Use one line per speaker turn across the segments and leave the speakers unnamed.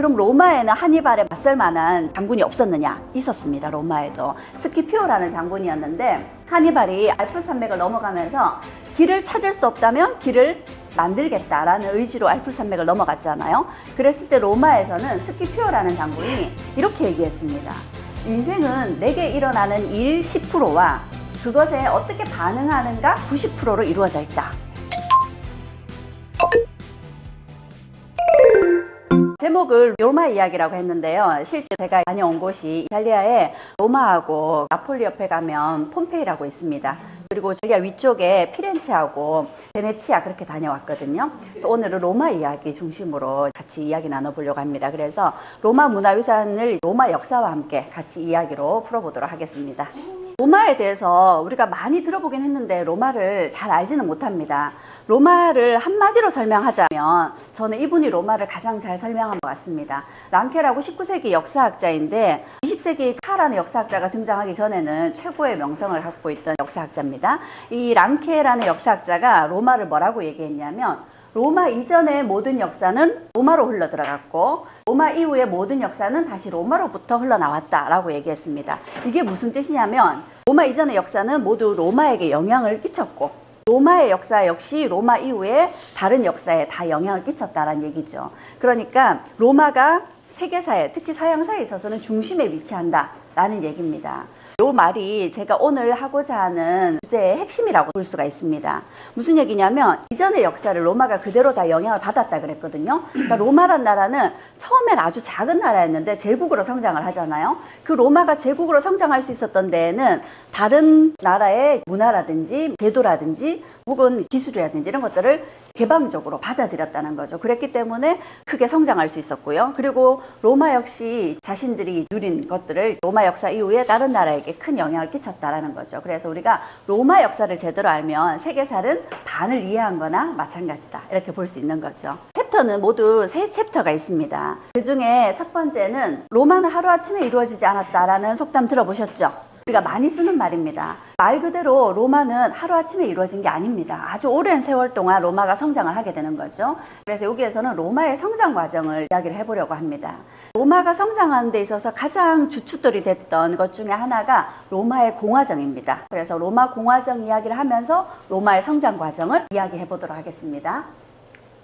그럼 로마에는 하니발에 맞설 만한 장군이 없었느냐? 있었습니다. 로마에도. 스키피오라는 장군이었는데 하니발이 알프 산맥을 넘어가면서 길을 찾을 수 없다면 길을 만들겠다라는 의지로 알프 산맥을 넘어갔잖아요. 그랬을 때 로마에서는 스키피오라는 장군이 이렇게 얘기했습니다. 인생은 내게 일어나는 일 10%와 그것에 어떻게 반응하는가 90%로 이루어져 있다. 제목을 로마 이야기라고 했는데요. 실제 제가 다녀온 곳이 이탈리아의 로마하고 나폴리 옆에 가면 폼페이라고 있습니다. 그리고 이탈리아 위쪽에 피렌체하고 베네치아 그렇게 다녀왔거든요. 그래서 오늘은 로마 이야기 중심으로 같이 이야기 나눠보려고 합니다. 그래서 로마 문화유산을 로마 역사와 함께 같이 이야기로 풀어보도록 하겠습니다. 로마에 대해서 우리가 많이 들어보긴 했는데 로마를 잘 알지는 못합니다. 로마를 한마디로 설명하자면 저는 이분이 로마를 가장 잘 설명한 것 같습니다. 랑케라고 19세기 역사학자인데 20세기 차라는 역사학자가 등장하기 전에는 최고의 명성을 갖고 있던 역사학자입니다. 이 랑케라는 역사학자가 로마를 뭐라고 얘기했냐면 로마 이전의 모든 역사는 로마로 흘러들어갔고 로마 이후의 모든 역사는 다시 로마로부터 흘러나왔다라고 얘기했습니다. 이게 무슨 뜻이냐면 로마 이전의 역사는 모두 로마에게 영향을 끼쳤고 로마의 역사 역시 로마 이후에 다른 역사에 다 영향을 끼쳤다라는 얘기죠. 그러니까 로마가 세계사에 특히 서양사에 있어서는 중심에 위치한다라는 얘기입니다. 이 말이 제가 오늘 하고자 하는 주제의 핵심이라고 볼 수가 있습니다. 무슨 얘기냐면 이전의 역사를 로마가 그대로 다 영향을 받았다 그랬거든요. 그러니까 로마란 나라는 처음엔 아주 작은 나라였는데 제국으로 성장을 하잖아요. 그 로마가 제국으로 성장할 수 있었던 데에는 다른 나라의 문화라든지 제도라든지 혹은 기술이라든지 이런 것들을 개방적으로 받아들였다는 거죠. 그랬기 때문에 크게 성장할 수 있었고요. 그리고 로마 역시 자신들이 누린 것들을 로마 역사 이후에 다른 나라에게 큰 영향을 끼쳤다라는 거죠. 그래서 우리가 로마 역사를 제대로 알면 세계사는 반을 이해한 거나 마찬가지다. 이렇게 볼 수 있는 거죠. 챕터는 모두 3챕터가 있습니다. 그 중에 첫 번째는 로마는 하루아침에 이루어지지 않았다라는 속담 들어보셨죠? 우리가 많이 쓰는 말입니다. 말 그대로 로마는 하루아침에 이루어진 게 아닙니다. 아주 오랜 세월 동안 로마가 성장을 하게 되는 거죠. 그래서 여기에서는 로마의 성장 과정을 이야기를 해보려고 합니다. 로마가 성장하는 데 있어서 가장 주춧돌이 됐던 것 중에 하나가 로마의 공화정입니다. 그래서 로마 공화정 이야기를 하면서 로마의 성장 과정을 이야기해 보도록 하겠습니다.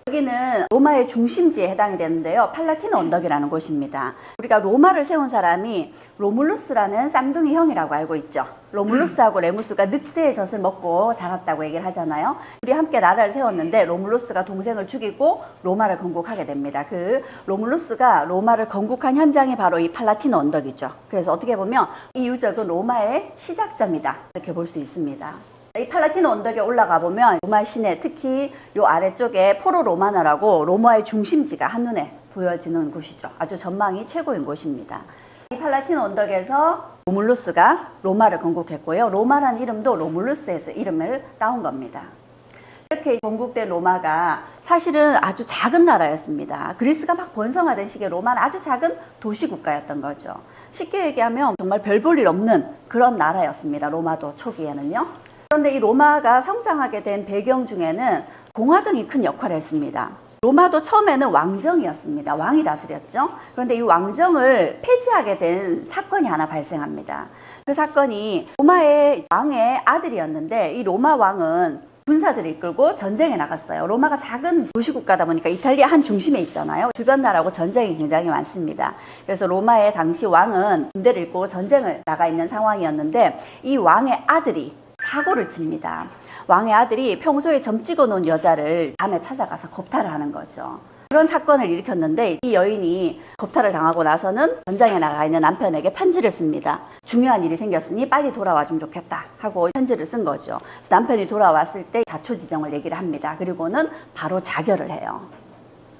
여기는 로마의 중심지에 해당이 되는데요. 팔라티노 언덕이라는 곳입니다. 우리가 로마를 세운 사람이 로물루스라는 쌍둥이 형이라고 알고 있죠. 로물루스하고 레무스가 늑대의 젖을 먹고 자랐다고 얘기를 하잖아요. 우리 함께 나라를 세웠는데 로물루스가 동생을 죽이고 로마를 건국하게 됩니다. 그 로물루스가 로마를 건국한 현장이 바로 이 팔라티노 언덕이죠. 그래서 어떻게 보면 이 유적은 로마의 시작점이다 이렇게 볼 수 있습니다. 이 팔라티노 언덕에 올라가 보면 로마 시내 특히 요 아래쪽에 포로 로마나라고 로마의 중심지가 한눈에 보여지는 곳이죠. 아주 전망이 최고인 곳입니다. 이 팔라티노 언덕에서 로물루스가 로마를 건국했고요. 로마라는 이름도 로물루스에서 이름을 따온 겁니다. 이렇게 건국된 로마가 사실은 아주 작은 나라였습니다. 그리스가 막 번성하던 시기에 로마는 아주 작은 도시국가였던 거죠. 쉽게 얘기하면 정말 별 볼 일 없는 그런 나라였습니다. 로마도 초기에는요. 그런데 이 로마가 성장하게 된 배경 중에는 공화정이 큰 역할을 했습니다. 로마도 처음에는 왕정이었습니다. 왕이 다스렸죠. 그런데 이 왕정을 폐지하게 된 사건이 하나 발생합니다. 그 사건이 로마의 왕의 아들이었는데 이 로마 왕은 군사들을 이끌고 전쟁에 나갔어요. 로마가 작은 도시국가다 보니까 이탈리아 한 중심에 있잖아요. 주변 나라하고 전쟁이 굉장히 많습니다. 그래서 로마의 당시 왕은 군대를 이끌고 전쟁을 나가 있는 상황이었는데 이 왕의 아들이 사고를 칩니다. 왕의 아들이 평소에 점 찍어 놓은 여자를 밤에 찾아가서 겁탈을 하는 거죠. 그런 사건을 일으켰는데 이 여인이 겁탈을 당하고 나서는 전장에 나가 있는 남편에게 편지를 씁니다. 중요한 일이 생겼으니 빨리 돌아와 좀 좋겠다 하고 편지를 쓴 거죠. 남편이 돌아왔을 때 자초지정을 얘기를 합니다. 그리고는 바로 자결을 해요.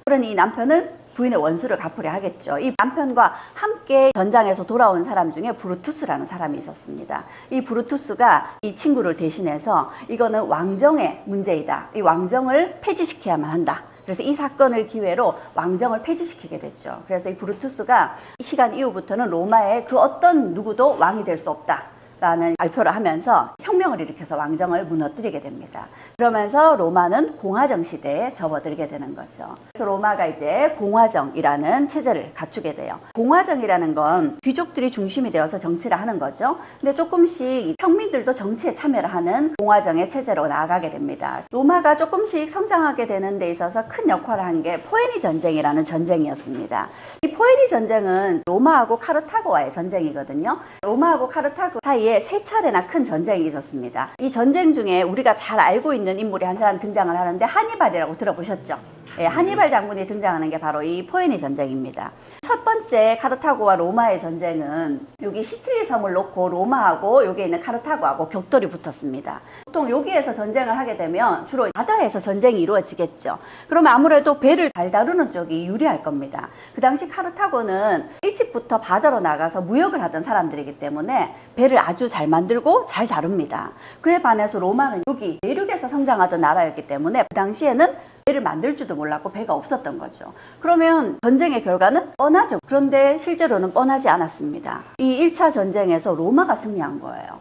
그러니 이 남편은 부인의 원수를 갚으려 하겠죠. 이 남편과 함께 전장에서 돌아온 사람 중에 브루투스라는 사람이 있었습니다. 이 브루투스가 이 친구를 대신해서 이거는 왕정의 문제이다. 이 왕정을 폐지시켜야만 한다. 그래서 이 사건을 기회로 왕정을 폐지시키게 됐죠. 그래서 이 브루투스가 이 시간 이후부터는 로마의 그 어떤 누구도 왕이 될 수 없다. 라는 발표를 하면서 혁명을 일으켜서 왕정을 무너뜨리게 됩니다. 그러면서 로마는 공화정 시대에 접어들게 되는 거죠. 그래서 로마가 이제 공화정이라는 체제를 갖추게 돼요. 공화정이라는 건 귀족들이 중심이 되어서 정치를 하는 거죠. 근데 조금씩 평민들도 정치에 참여를 하는 공화정의 체제로 나아가게 됩니다. 로마가 조금씩 성장하게 되는 데 있어서 큰 역할을 한 게 포에니 전쟁이라는 전쟁이었습니다. 이 포에니 전쟁은 로마하고 카르타고와의 전쟁이거든요. 로마하고 카르타고 사이에 세 차례나 큰 전쟁이 있었습니다. 이 전쟁 중에 우리가 잘 알고 있는 인물이 한 사람 등장을 하는데 하니발이라고 들어보셨죠? 예, 하니발 장군이 등장하는 게 바로 이 포에니 전쟁입니다. 첫 번째 카르타고와 로마의 전쟁은 여기 시칠리 섬을 놓고 로마하고 여기에 있는 카르타고하고 격돌이 붙었습니다. 보통 여기에서 전쟁을 하게 되면 주로 바다에서 전쟁이 이루어지겠죠. 그러면 아무래도 배를 잘 다루는 쪽이 유리할 겁니다. 그 당시 카르타고는 일찍부터 바다로 나가서 무역을 하던 사람들이기 때문에 배를 아주 잘 만들고 잘 다룹니다. 그에 반해서 로마는 여기 내륙에서 성장하던 나라였기 때문에 그 당시에는 배를 만들 줄도 몰랐고 배가 없었던 거죠. 그러면 전쟁의 결과는 뻔하죠. 그런데 실제로는 뻔하지 않았습니다. 이 1차 전쟁에서 로마가 승리한 거예요.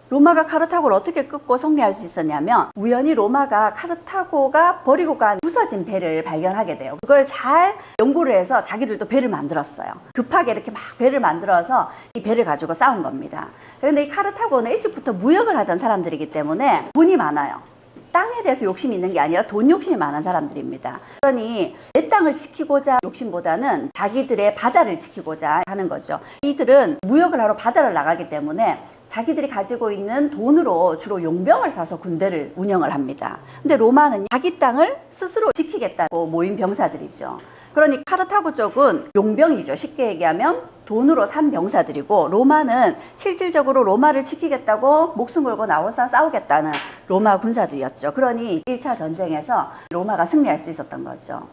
로마가 카르타고를 어떻게 끊고 승리할 수 있었냐면 우연히 로마가 카르타고가 버리고 간 부서진 배를 발견하게 돼요. 그걸 잘 연구를 해서 자기들도 배를 만들었어요. 급하게 이렇게 막 배를 만들어서 이 배를 가지고 싸운 겁니다. 그런데 이 카르타고는 일찍부터 무역을 하던 사람들이기 때문에 돈이 많아요. 땅에 대해서 욕심이 있는 게 아니라 돈 욕심이 많은 사람들입니다. 그러니 내 땅을 지키고자 욕심보다는 자기들의 바다를 지키고자 하는 거죠. 이들은 무역을 하러 바다를 나가기 때문에 자기들이 가지고 있는 돈으로 주로 용병을 사서 군대를 운영을 합니다. 근데 로마는 자기 땅을 스스로 지키겠다고 모인 병사들이죠. 그러니 카르타고 쪽은 용병이죠. 쉽게 얘기하면 돈으로 산 병사들이고 로마는 실질적으로 로마를 지키겠다고 목숨 걸고 나와서 싸우겠다는 로마 군사들이었죠. 그러니 1차 전쟁에서 로마가 승리할 수 있었던 거죠.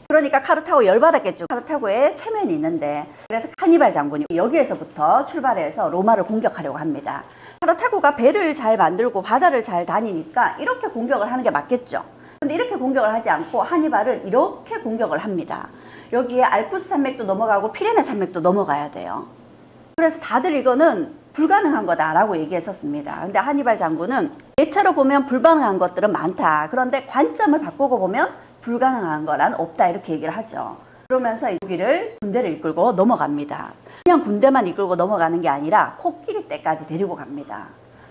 그러니까 카르타고 열받았겠죠. 카르타고에 체면이 있는데 그래서 하니발 장군이 여기에서부터 출발해서 로마를 공격하려고 합니다. 카르타고가 배를 잘 만들고 바다를 잘 다니니까 이렇게 공격을 하는 게 맞겠죠. 근데 이렇게 공격을 하지 않고 하니발은 이렇게 공격을 합니다. 여기에 알프스 산맥도 넘어가고 피레네 산맥도 넘어가야 돼요. 그래서 다들 이거는 불가능한 거다라고 얘기했었습니다. 근데 하니발 장군은 예차로 보면 불가능한 것들은 많다. 그런데 관점을 바꾸고 보면 불가능한 거란 없다 이렇게 얘기를 하죠. 그러면서 여기를 군대를 이끌고 넘어갑니다. 그냥 군대만 이끌고 넘어가는 게 아니라 코끼리 떼까지 데리고 갑니다.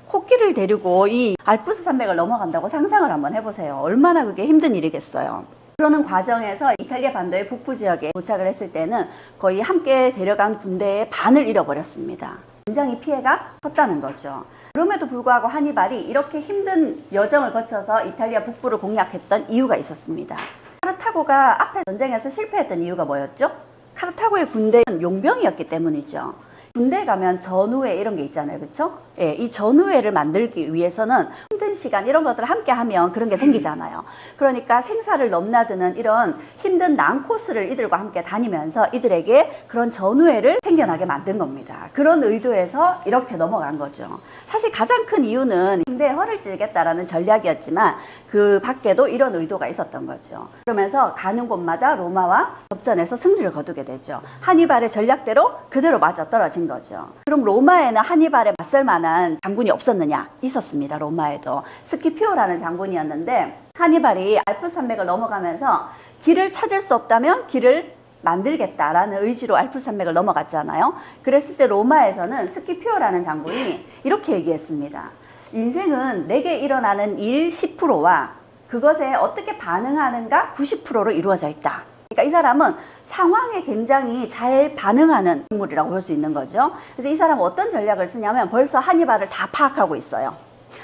코끼리를 데리고 이 알프스 산맥을 넘어간다고 상상을 한번 해보세요. 얼마나 그게 힘든 일이겠어요. 그러는 과정에서 이탈리아 반도의 북부 지역에 도착을 했을 때는 거의 함께 데려간 군대의 반을 잃어버렸습니다. 굉장히 피해가 컸다는 거죠. 그럼에도 불구하고 하니발이 이렇게 힘든 여정을 거쳐서 이탈리아 북부를 공략했던 이유가 있었습니다. 카르타고가 앞에 전쟁에서 실패했던 이유가 뭐였죠? 카르타고의 군대는 용병이었기 때문이죠. 군대에 가면 전우회 이런 게 있잖아요. 그렇죠? 예, 이 전우회를 만들기 위해서는 힘든 시간 이런 것들을 함께 하면 그런 게 생기잖아요. 그러니까 생사를 넘나드는 이런 힘든 난코스를 이들과 함께 다니면서 이들에게 그런 전우회를 생겨나게 만든 겁니다. 그런 의도에서 이렇게 넘어간 거죠. 사실 가장 큰 이유는 상대의 허를 찌르겠다라는 전략이었지만 그 밖에도 이런 의도가 있었던 거죠. 그러면서 가는 곳마다 로마와 접전에서 승리를 거두게 되죠. 하니발의 전략대로 그대로 맞아떨어진 거죠. 그럼 로마에는 하니발에 맞설 만한 장군이 없었느냐? 있었습니다. 로마에도 스키피오라는 장군이었는데 하니발이 알프스 산맥을 넘어가면서 길을 찾을 수 없다면 길을 만들겠다라는 의지로 알프스 산맥을 넘어갔잖아요. 그랬을 때 로마에서는 스키피오라는 장군이 이렇게 얘기했습니다. 인생은 내게 일어나는 일 10%와 그것에 어떻게 반응하는가 90%로 이루어져 있다. 그러니까 이 사람은 상황에 굉장히 잘 반응하는 인물이라고 볼 수 있는 거죠. 그래서 이 사람은 어떤 전략을 쓰냐면 벌써 하니발을 다 파악하고 있어요.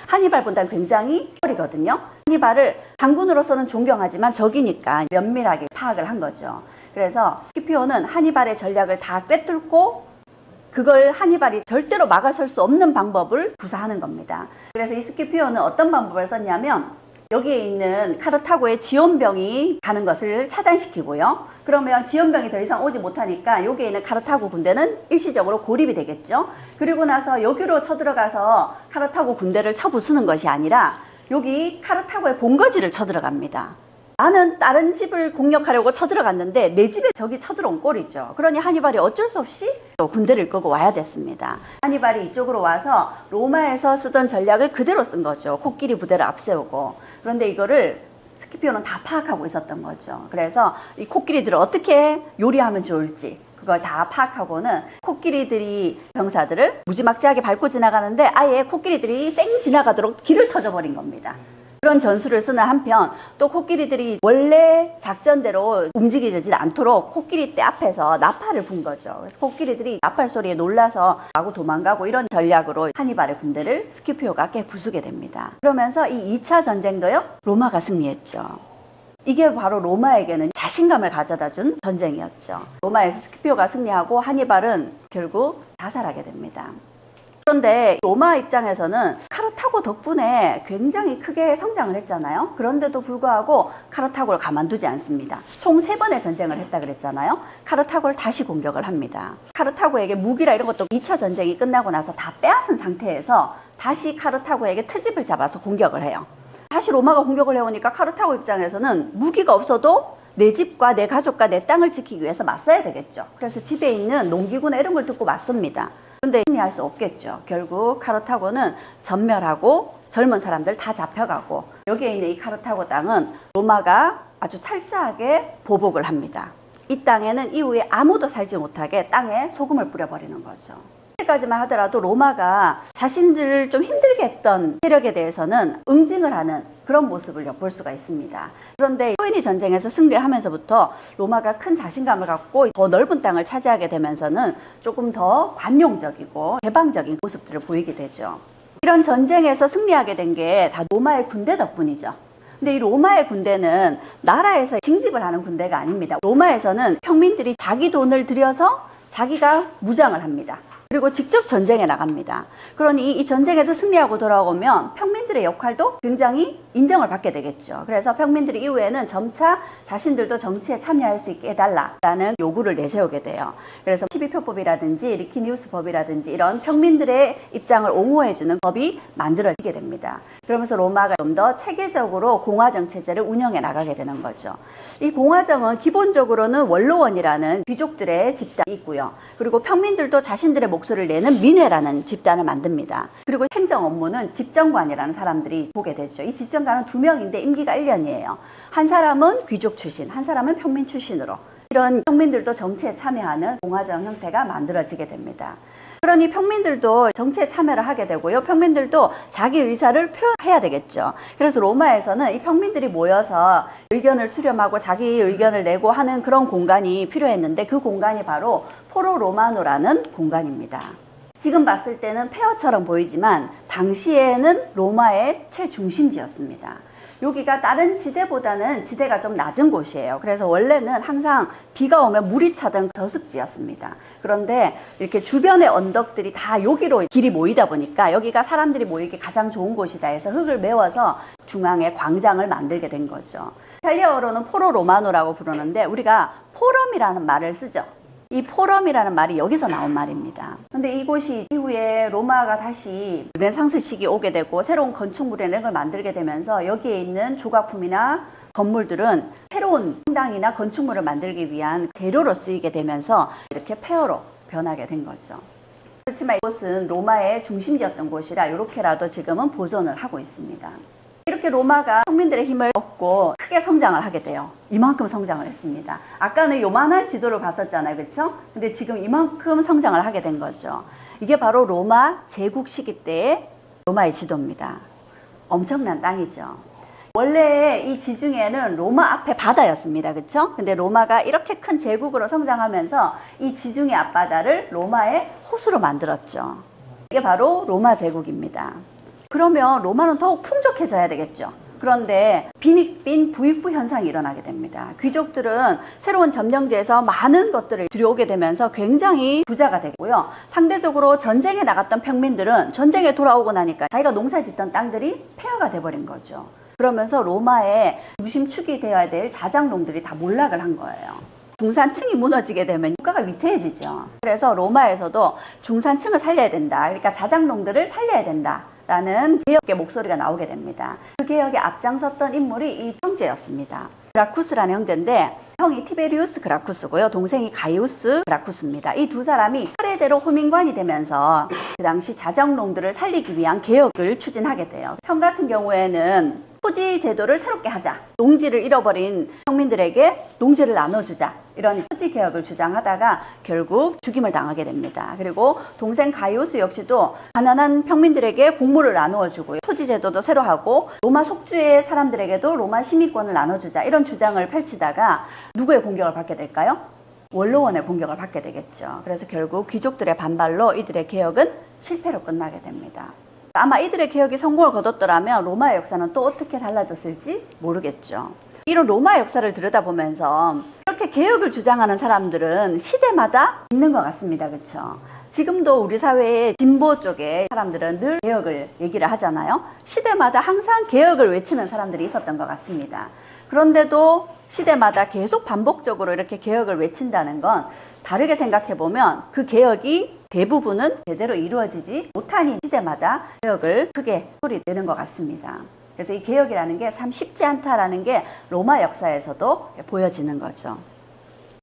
하니발보다는 굉장히 어리거든요. 하니발을 장군으로서는 존경하지만 적이니까 면밀하게 파악을 한 거죠. 그래서 스키피오는 하니발의 전략을 다 꿰뚫고 그걸 하니발이 절대로 막아설 수 없는 방법을 구사하는 겁니다. 그래서 이 스키피오는 어떤 방법을 썼냐면 여기에 있는 카르타고의 지원병이 가는 것을 차단시키고요. 그러면 지원병이 더 이상 오지 못하니까 여기에 있는 카르타고 군대는 일시적으로 고립이 되겠죠. 그리고 나서 여기로 쳐들어가서 카르타고 군대를 쳐부수는 것이 아니라 여기 카르타고의 본거지를 쳐들어갑니다. 나는 다른 집을 공격하려고 쳐들어갔는데 내 집에 적이 쳐들어온 꼴이죠. 그러니 하니발이 어쩔 수 없이 또 군대를 끌고 와야 됐습니다. 하니발이 이쪽으로 와서 로마에서 쓰던 전략을 그대로 쓴 거죠. 코끼리 부대를 앞세우고. 그런데 이거를 스키피오는 다 파악하고 있었던 거죠. 그래서 이 코끼리들을 어떻게 요리하면 좋을지 그걸 다 파악하고는 코끼리들이 병사들을 무지막지하게 밟고 지나가는데 아예 코끼리들이 쌩 지나가도록 길을 터져버린 겁니다. 그런 전술을 쓰는 한편 또 코끼리들이 원래 작전대로 움직이지 않도록 코끼리 떼 앞에서 나팔을 분 거죠. 그래서 코끼리들이 나팔 소리에 놀라서 마구 도망가고 이런 전략으로 하니발의 군대를 스키피오가 깨부수게 됩니다. 그러면서 이 2차 전쟁도요, 로마가 승리했죠. 이게 바로 로마에게는 자신감을 가져다 준 전쟁이었죠. 로마에서 스키피오가 승리하고 하니발은 결국 자살하게 됩니다. 그런데 로마 입장에서는 카르타고 덕분에 굉장히 크게 성장을 했잖아요. 그런데도 불구하고 카르타고를 가만두지 않습니다. 총 3번의 전쟁을 했다 그랬잖아요. 카르타고를 다시 공격을 합니다. 카르타고에게 무기라 이런 것도 2차 전쟁이 끝나고 나서 다 빼앗은 상태에서 다시 카르타고에게 트집을 잡아서 공격을 해요. 다시 로마가 공격을 해오니까 카르타고 입장에서는 무기가 없어도 내 집과 내 가족과 내 땅을 지키기 위해서 맞서야 되겠죠. 그래서 집에 있는 농기구나 이런 걸 듣고 맞섭니다. 그런데 승리할 수 없겠죠. 결국 카르타고는 전멸하고 젊은 사람들 다 잡혀가고 여기에 있는 이 카르타고 땅은 로마가 아주 철저하게 보복을 합니다. 이 땅에는 이후에 아무도 살지 못하게 땅에 소금을 뿌려버리는 거죠. 까지만 하더라도 로마가 자신들을 좀 힘들게 했던 세력에 대해서는 응징을 하는 그런 모습을 엿볼 수가 있습니다. 그런데 트로이니 전쟁에서 승리를 하면서부터 로마가 큰 자신감을 갖고 더 넓은 땅을 차지하게 되면서는 조금 더 관용적이고 개방적인 모습들을 보이게 되죠. 이런 전쟁에서 승리하게 된 게 다 로마의 군대 덕분이죠. 근데 이 로마의 군대는 나라에서 징집을 하는 군대가 아닙니다. 로마에서는 평민들이 자기 돈을 들여서 자기가 무장을 합니다. 그리고 직접 전쟁에 나갑니다. 그러니 이 전쟁에서 승리하고 돌아오면 평민들의 역할도 굉장히 인정을 받게 되겠죠. 그래서 평민들이 이후에는 점차 자신들도 정치에 참여할 수 있게 해달라라는 요구를 내세우게 돼요. 그래서 12표법이라든지 리키니우스법이라든지 이런 평민들의 입장을 옹호해주는 법이 만들어지게 됩니다. 그러면서 로마가 좀 더 체계적으로 공화정 체제를 운영해 나가게 되는 거죠. 이 공화정은 기본적으로는 원로원이라는 귀족들의 집단이 있고요. 그리고 평민들도 자신들의 목소리를 내는 민회라는 집단을 만듭니다. 그리고 행정 업무는 집정관이라는 사람들이 보게 되죠. 이 집정관은 2명인데 임기가 1년이에요. 한 사람은 귀족 출신, 한 사람은 평민 출신으로 이런 평민들도 정치에 참여하는 공화정 형태가 만들어지게 됩니다. 그러니 평민들도 정치에 참여를 하게 되고요. 평민들도 자기 의사를 표현해야 되겠죠. 그래서 로마에서는 이 평민들이 모여서 의견을 수렴하고 자기 의견을 내고 하는 그런 공간이 필요했는데 그 공간이 바로 포로 로마노라는 공간입니다. 지금 봤을 때는 폐허처럼 보이지만 당시에는 로마의 최중심지였습니다. 여기가 다른 지대보다는 지대가 좀 낮은 곳이에요. 그래서 원래는 항상 비가 오면 물이 차던 저습지였습니다. 그런데 이렇게 주변의 언덕들이 다 여기로 길이 모이다 보니까 여기가 사람들이 모이기 가장 좋은 곳이다 해서 흙을 메워서 중앙에 광장을 만들게 된 거죠. 이탈리아어로는 포로 로마노라고 부르는데 우리가 포럼이라는 말을 쓰죠. 이 포럼이라는 말이 여기서 나온 말입니다. 근데 이곳이 이후에 로마가 다시 르네상스 시기 오게 되고 새로운 건축물의 넥을 만들게 되면서 여기에 있는 조각품이나 건물들은 새로운 성당이나 건축물을 만들기 위한 재료로 쓰이게 되면서 이렇게 폐허로 변하게 된 거죠. 그렇지만 이곳은 로마의 중심지였던 곳이라 이렇게라도 지금은 보존을 하고 있습니다. 이렇게 로마가 평민들의 힘을 얻고 크게 성장을 하게 돼요. 이만큼 성장을 했습니다. 아까는 요만한 지도를 봤었잖아요. 그렇죠? 근데 지금 이만큼 성장을 하게 된 거죠. 이게 바로 로마 제국 시기 때의 로마의 지도입니다. 엄청난 땅이죠. 원래 이 지중해는 로마 앞에 바다였습니다. 그렇죠? 근데 로마가 이렇게 큰 제국으로 성장하면서 이 지중해 앞바다를 로마의 호수로 만들었죠. 이게 바로 로마 제국입니다. 그러면 로마는 더욱 풍족해져야 되겠죠. 그런데 빈익빈 부익부 현상이 일어나게 됩니다. 귀족들은 새로운 점령지에서 많은 것들을 들여오게 되면서 굉장히 부자가 되고요. 상대적으로 전쟁에 나갔던 평민들은 전쟁에 돌아오고 나니까 자기가 농사 짓던 땅들이 폐허가 돼버린 거죠. 그러면서 로마의 중심축이 되어야 될 자장농들이 다 몰락을 한 거예요. 중산층이 무너지게 되면 국가가 위태해지죠. 그래서 로마에서도 중산층을 살려야 된다. 그러니까 자장농들을 살려야 된다. 라는 개혁의 목소리가 나오게 됩니다. 그 개혁에 앞장섰던 인물이 이 황제였습니다. 그라쿠스라는 형제인데 형이 티베리우스 그라쿠스고요. 동생이 가이우스 그라쿠스입니다. 이 두 사람이 차례대로 호민관이 되면서 그 당시 자정농들을 살리기 위한 개혁을 추진하게 돼요. 형 같은 경우에는 토지 제도를 새롭게 하자. 농지를 잃어버린 평민들에게 농지를 나눠주자. 이런 토지 개혁을 주장하다가 결국 죽임을 당하게 됩니다. 그리고 동생 가이우스 역시도 가난한 평민들에게 곡물을 나누어 주고요. 토지 제도도 새로 하고 로마 속주의 사람들에게도 로마 시민권을 나눠주자. 이런 주장을 펼치다가 누구의 공격을 받게 될까요? 원로원의 공격을 받게 되겠죠. 그래서 결국 귀족들의 반발로 이들의 개혁은 실패로 끝나게 됩니다. 아마 이들의 개혁이 성공을 거뒀더라면 로마의 역사는 또 어떻게 달라졌을지 모르겠죠. 이런 로마 역사를 들여다보면서 이렇게 개혁을 주장하는 사람들은 시대마다 있는 것 같습니다. 그렇죠? 지금도 우리 사회의 진보 쪽의 사람들은 늘 개혁을 얘기를 하잖아요. 시대마다 항상 개혁을 외치는 사람들이 있었던 것 같습니다. 그런데도 시대마다 계속 반복적으로 이렇게 개혁을 외친다는 건 다르게 생각해 보면 그 개혁이 대부분은 제대로 이루어지지 못하니 시대마다 개혁을 크게 소리내는 것 같습니다. 그래서 이 개혁이라는 게 참 쉽지 않다라는 게 로마 역사에서도 보여지는 거죠.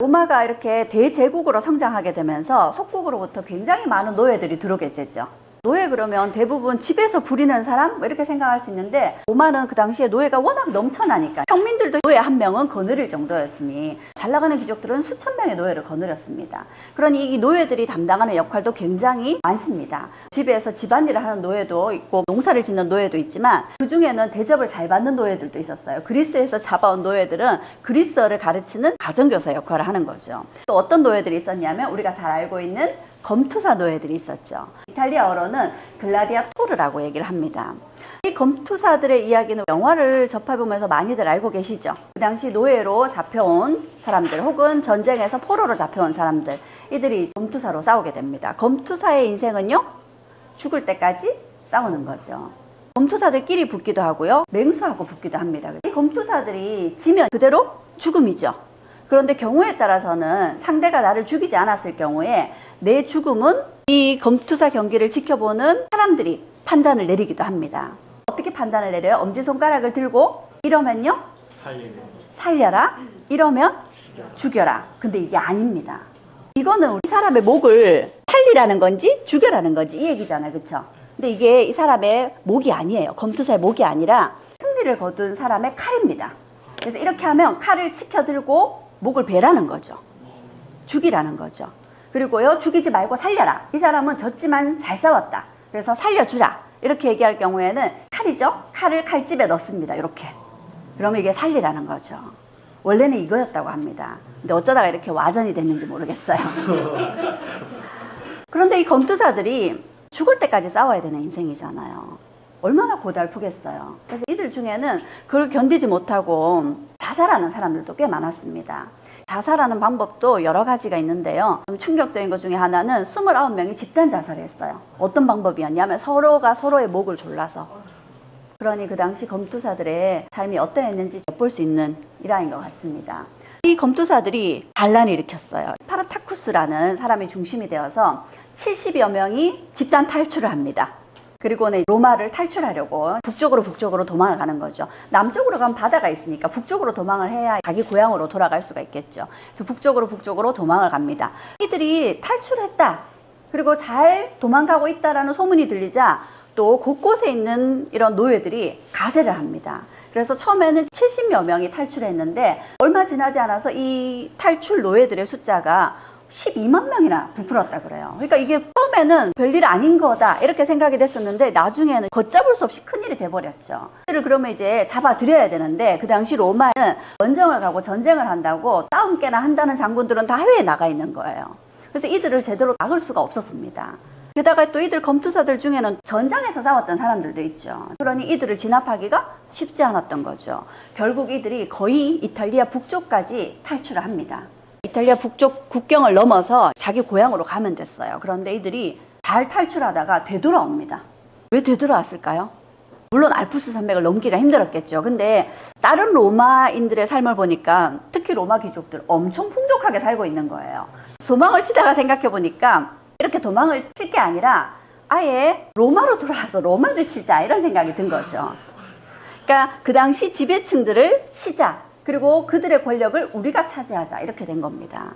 로마가 이렇게 대제국으로 성장하게 되면서 속국으로부터 굉장히 많은 노예들이 들어오게 되죠. 노예 그러면 대부분 집에서 부리는 사람? 뭐 이렇게 생각할 수 있는데 로마는 그 당시에 노예가 워낙 넘쳐나니까 평민들도 노예 한 명은 거느릴 정도였으니 잘 나가는 귀족들은 수천 명의 노예를 거느렸습니다. 그러니 이 노예들이 담당하는 역할도 굉장히 많습니다. 집에서 집안일을 하는 노예도 있고 농사를 짓는 노예도 있지만 그중에는 대접을 잘 받는 노예들도 있었어요. 그리스에서 잡아온 노예들은 그리스어를 가르치는 가정교사 역할을 하는 거죠. 또 어떤 노예들이 있었냐면 우리가 잘 알고 있는 검투사 노예들이 있었죠. 이탈리아어로는 글라디아토르라고 얘기를 합니다. 이 검투사들의 이야기는 영화를 접해보면서 많이들 알고 계시죠. 그 당시 노예로 잡혀온 사람들 혹은 전쟁에서 포로로 잡혀온 사람들, 이들이 검투사로 싸우게 됩니다. 검투사의 인생은요, 죽을 때까지 싸우는 거죠. 검투사들끼리 붙기도 하고요, 맹수하고 붙기도 합니다. 이 검투사들이 지면 그대로 죽음이죠. 그런데 경우에 따라서는 상대가 나를 죽이지 않았을 경우에 내 죽음은 이 검투사 경기를 지켜보는 사람들이 판단을 내리기도 합니다. 어떻게 판단을 내려요? 엄지손가락을 들고 이러면요? 살려라. 이러면 죽여라. 근데 이게 아닙니다. 이거는 우리 사람의 목을 살리라는 건지 죽여라는 건지 이 얘기잖아요. 그렇죠? 근데 이게 이 사람의 목이 아니에요. 검투사의 목이 아니라 승리를 거둔 사람의 칼입니다. 그래서 이렇게 하면 칼을 치켜들고 목을 베라는 거죠. 죽이라는 거죠. 그리고요, 죽이지 말고 살려라. 이 사람은 졌지만 잘 싸웠다. 그래서 살려주라. 이렇게 얘기할 경우에는 칼이죠. 칼을 칼집에 넣습니다. 이렇게. 그러면 이게 살리라는 거죠. 원래는 이거였다고 합니다. 근데 어쩌다가 이렇게 와전이 됐는지 모르겠어요. 그런데 이 검투사들이 죽을 때까지 싸워야 되는 인생이잖아요. 얼마나 고달프겠어요. 그래서 이들 중에는 그걸 견디지 못하고 자살하는 사람들도 꽤 많았습니다. 자살하는 방법도 여러 가지가 있는데요. 좀 충격적인 것 중에 하나는 29명이 집단 자살을 했어요. 어떤 방법이었냐면 서로가 서로의 목을 졸라서. 그러니 그 당시 검투사들의 삶이 어떠했는지 엿볼 수 있는 일화인 것 같습니다. 이 검투사들이 반란을 일으켰어요. 스파르타쿠스라는 사람이 중심이 되어서 70여 명이 집단 탈출을 합니다. 그리고는 로마를 탈출하려고 북쪽으로 도망을 가는 거죠. 남쪽으로 가면 바다가 있으니까 북쪽으로 도망을 해야 자기 고향으로 돌아갈 수가 있겠죠. 그래서 북쪽으로 도망을 갑니다. 이들이 탈출했다. 그리고 잘 도망가고 있다라는 소문이 들리자 또 곳곳에 있는 이런 노예들이 가세를 합니다. 그래서 처음에는 70여 명이 탈출했는데 얼마 지나지 않아서 이 탈출 노예들의 숫자가 12만 명이나 부풀었다 그래요. 그러니까 이게 처음에는 별일 아닌 거다 이렇게 생각이 됐었는데 나중에는 걷잡을 수 없이 큰일이 돼버렸죠. 이들을 그러면 이제 잡아들여야 되는데 그 당시 로마는 원정을 가고 전쟁을 한다고 다운 깨나 한다는 장군들은 다 해외에 나가 있는 거예요. 그래서 이들을 제대로 막을 수가 없었습니다. 게다가 또 이들 검투사들 중에는 전장에서 싸웠던 사람들도 있죠. 그러니 이들을 진압하기가 쉽지 않았던 거죠. 결국 이들이 거의 이탈리아 북쪽까지 탈출을 합니다. 이탈리아 북쪽 국경을 넘어서 자기 고향으로 가면 됐어요. 그런데 이들이 잘 탈출하다가 되돌아옵니다. 왜 되돌아왔을까요? 물론 알프스 산맥을 넘기가 힘들었겠죠. 근데 다른 로마인들의 삶을 보니까 특히 로마 귀족들 엄청 풍족하게 살고 있는 거예요. 도망을 치다가 생각해 보니까 이렇게 도망을 칠 게 아니라 아예 로마로 돌아와서 로마를 치자 이런 생각이 든 거죠. 그러니까 그 당시 지배층들을 치자. 그리고 그들의 권력을 우리가 차지하자 이렇게 된 겁니다.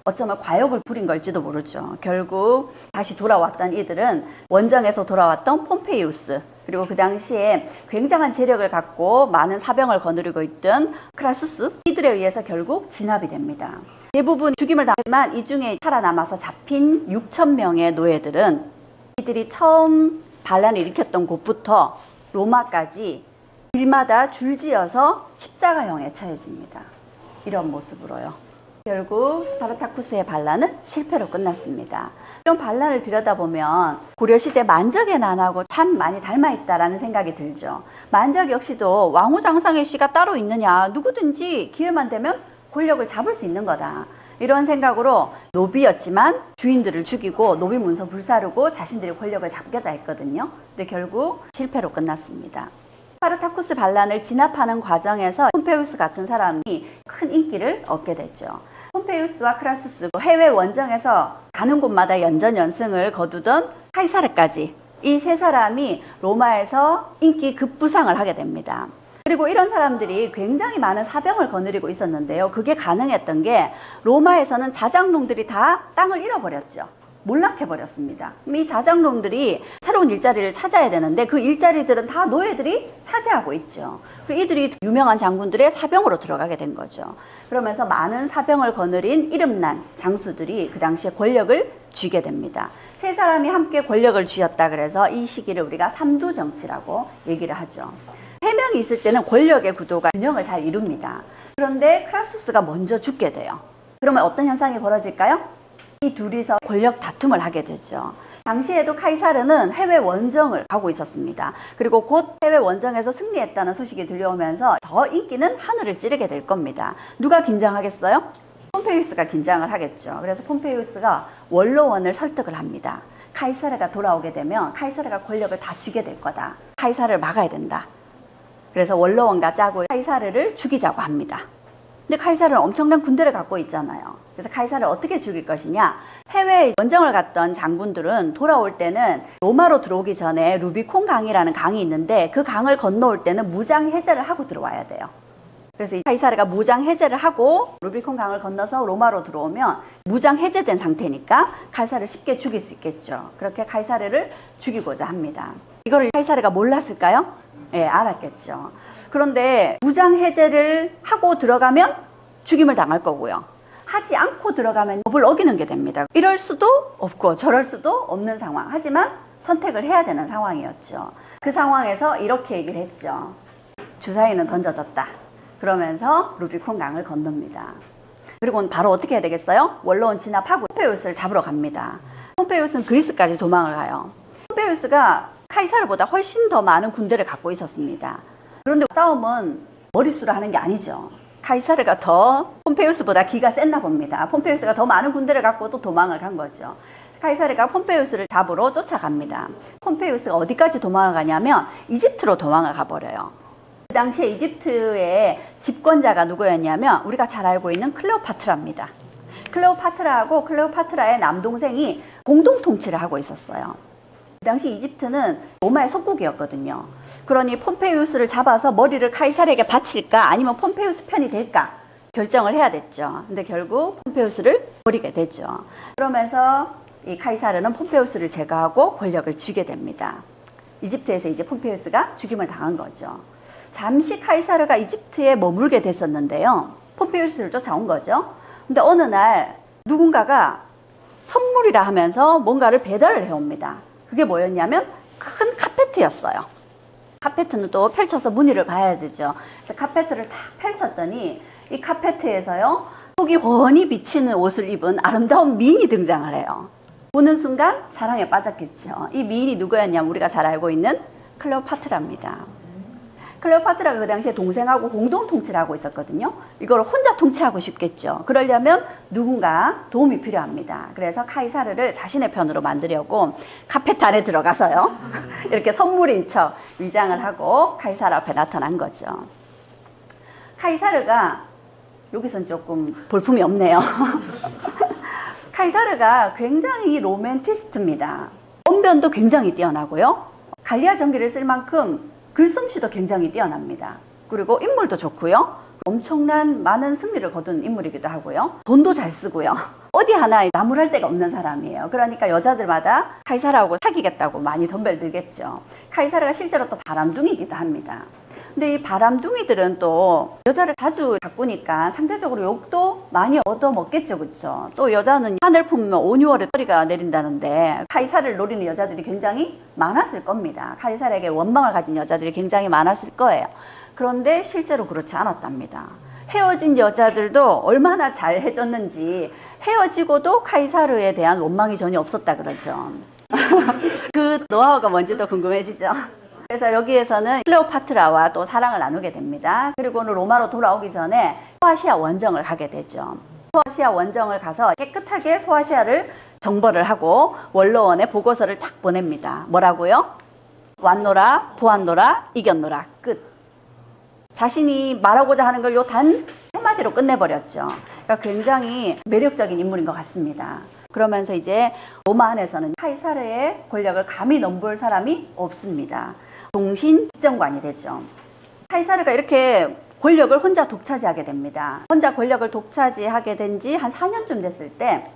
어쩌면 과욕을 부린 걸지도 모르죠. 결국 다시 돌아왔던 이들은 원정에서 돌아왔던 폼페이우스, 그리고 그 당시에 굉장한 재력을 갖고 많은 사병을 거느리고 있던 크라수스, 이들에 의해서 결국 진압이 됩니다. 대부분 죽임을 당했지만 이 중에 살아남아서 잡힌 6천 명의 노예들은 이들이 처음 반란을 일으켰던 곳부터 로마까지 길마다 줄지어서 십자가형에 처해집니다. 이런 모습으로요. 결국 스파르타쿠스의 반란은 실패로 끝났습니다. 이런 반란을 들여다보면 고려시대 만적의 난하고 참 많이 닮아있다라는 생각이 들죠. 만적 역시도 왕후장상의 씨가 따로 있느냐, 누구든지 기회만 되면 권력을 잡을 수 있는 거다, 이런 생각으로 노비였지만 주인들을 죽이고 노비 문서 불사르고 자신들이 권력을 잡고자 했거든요. 근데 결국 실패로 끝났습니다. 스파르타쿠스 반란을 진압하는 과정에서 폼페이우스 같은 사람이 큰 인기를 얻게 됐죠. 폼페이우스와 크라수스, 해외 원정에서 가는 곳마다 연전연승을 거두던 카이사르까지, 이 세 사람이 로마에서 인기 급부상을 하게 됩니다. 그리고 이런 사람들이 굉장히 많은 사병을 거느리고 있었는데요. 그게 가능했던 게 로마에서는 자장농들이 다 땅을 잃어버렸죠. 몰락해버렸습니다. 이 자장농들이 새로운 일자리를 찾아야 되는데 그 일자리들은 다 노예들이 차지하고 있죠. 그리고 이들이 유명한 장군들의 사병으로 들어가게 된 거죠. 그러면서 많은 사병을 거느린 이름난 장수들이 그 당시에 권력을 쥐게 됩니다. 세 사람이 함께 권력을 쥐었다 그래서 이 시기를 우리가 삼두정치라고 얘기를 하죠. 세 명이 있을 때는 권력의 구도가 균형을 잘 이룹니다. 그런데 크라수스가 먼저 죽게 돼요. 그러면 어떤 현상이 벌어질까요? 이 둘이서 권력 다툼을 하게 되죠. 당시에도 카이사르는 해외 원정을 가고 있었습니다. 그리고 곧 해외 원정에서 승리했다는 소식이 들려오면서 더 인기는 하늘을 찌르게 될 겁니다. 누가 긴장하겠어요? 폼페이우스가 긴장을 하겠죠. 그래서 폼페이우스가 원로원을 설득을 합니다. 카이사르가 돌아오게 되면 카이사르가 권력을 다 쥐게 될 거다. 카이사르를 막아야 된다. 그래서 원로원과 짜고 카이사르를 죽이자고 합니다. 근데 카이사르는 엄청난 군대를 갖고 있잖아요. 그래서 카이사르를 어떻게 죽일 것이냐, 해외 원정을 갔던 장군들은 돌아올 때는 로마로 들어오기 전에 루비콘 강이라는 강이 있는데 그 강을 건너올 때는 무장 해제를 하고 들어와야 돼요. 그래서 이 카이사르가 무장 해제를 하고 루비콘 강을 건너서 로마로 들어오면 무장 해제된 상태니까 카이사르를 쉽게 죽일 수 있겠죠. 그렇게 카이사르를 죽이고자 합니다. 이거를 카이사르가 몰랐을까요? 예, 알았겠죠. 그런데 무장 해제를 하고 들어가면 죽임을 당할 거고요. 하지 않고 들어가면 법을 어기는 게 됩니다. 이럴 수도 없고 저럴 수도 없는 상황. 하지만 선택을 해야 되는 상황이었죠. 그 상황에서 이렇게 얘기를 했죠. 주사위는 던져졌다. 그러면서 루비콘 강을 건넙니다. 그리고 바로 어떻게 해야 되겠어요? 원로원 진압하고 폼페이우스를 잡으러 갑니다. 폼페이우스는 그리스까지 도망을 가요. 폼페이우스가 카이사르보다 훨씬 더 많은 군대를 갖고 있었습니다. 그런데 싸움은 머릿수로 하는 게 아니죠. 카이사르가 더 폼페이우스보다 기가 셌나 봅니다. 폼페이우스가 더 많은 군대를 갖고 또 도망을 간 거죠. 카이사르가 폼페이우스를 잡으러 쫓아갑니다. 폼페이우스가 어디까지 도망을 가냐면 이집트로 도망을 가버려요. 그 당시에 이집트의 집권자가 누구였냐면 우리가 잘 알고 있는 클레오파트라입니다. 클레오파트라하고 클레오파트라의 남동생이 공동 통치를 하고 있었어요. 그 당시 이집트는 로마의 속국이었거든요. 그러니 폼페이우스를 잡아서 머리를 카이사르에게 바칠까 아니면 폼페이우스 편이 될까 결정을 해야 됐죠. 근데 결국 폼페이우스를 버리게 되죠. 그러면서 이 카이사르는 폼페이우스를 제거하고 권력을 쥐게 됩니다. 이집트에서 이제 폼페이우스가 죽임을 당한 거죠. 잠시 카이사르가 이집트에 머물게 됐었는데요. 폼페이우스를 쫓아온 거죠. 근데 어느 날 누군가가 선물이라 하면서 뭔가를 배달을 해옵니다. 그게 뭐였냐면 큰 카페트였어요. 카페트는 또 펼쳐서 무늬를 봐야 되죠. 그래서 카페트를 딱 펼쳤더니 이 카페트에서요, 속이 훤히 비치는 옷을 입은 아름다운 미인이 등장을 해요. 보는 순간 사랑에 빠졌겠죠. 이 미인이 누구였냐면 우리가 잘 알고 있는 클레오파트라입니다. 클레오파트라가 그 당시에 동생하고 공동 통치를 하고 있었거든요. 이걸 혼자 통치하고 싶겠죠. 그러려면 누군가 도움이 필요합니다. 그래서 카이사르를 자신의 편으로 만들려고 카페트 안에 들어가서요. 이렇게 선물인 척 위장을 하고 카이사르 앞에 나타난 거죠. 카이사르가 여기선 조금 볼품이 없네요. 카이사르가 굉장히 로맨티스트입니다. 언변도 굉장히 뛰어나고요. 갈리아 전기를 쓸 만큼 글솜씨도 굉장히 뛰어납니다. 그리고 인물도 좋고요. 엄청난 많은 승리를 거둔 인물이기도 하고요. 돈도 잘 쓰고요. 어디 하나 나무랄 데가 없는 사람이에요. 그러니까 여자들마다 카이사르하고 사귀겠다고 많이 덤벨들겠죠. 카이사르가 실제로 또 바람둥이기도 합니다. 근데 이 바람둥이들은 또 여자를 자주 바꾸니까 상대적으로 욕도 많이 얻어먹겠죠, 그렇죠? 또 여자는 하늘 품으면 5,6월에 소리가 내린다는데 카이사르를 노리는 여자들이 굉장히 많았을 겁니다. 카이사르에게 원망을 가진 여자들이 굉장히 많았을 거예요. 그런데 실제로 그렇지 않았답니다. 헤어진 여자들도 얼마나 잘 해줬는지 헤어지고도 카이사르에 대한 원망이 전혀 없었다 그러죠. 그 노하우가 뭔지도 궁금해지죠. 그래서 여기에서는 클레오파트라와 또 사랑을 나누게 됩니다. 그리고는 로마로 돌아오기 전에 소아시아 원정을 가게 되죠. 소아시아 원정을 가서 깨끗하게 소아시아를 정벌을 하고 원로원에 보고서를 딱 보냅니다. 뭐라고요? 왔노라, 보았노라, 이겼노라, 끝. 자신이 말하고자 하는 걸 요 단 한마디로 끝내버렸죠. 그러니까 굉장히 매력적인 인물인 것 같습니다. 그러면서 이제 로마 안에서는 카이사르의 권력을 감히 넘볼 사람이 없습니다. 동신 집정관이 되죠. 카이사르가 이렇게 권력을 혼자 독차지하게 됩니다. 혼자 권력을 독차지하게 된 지 한 4년쯤 됐을 때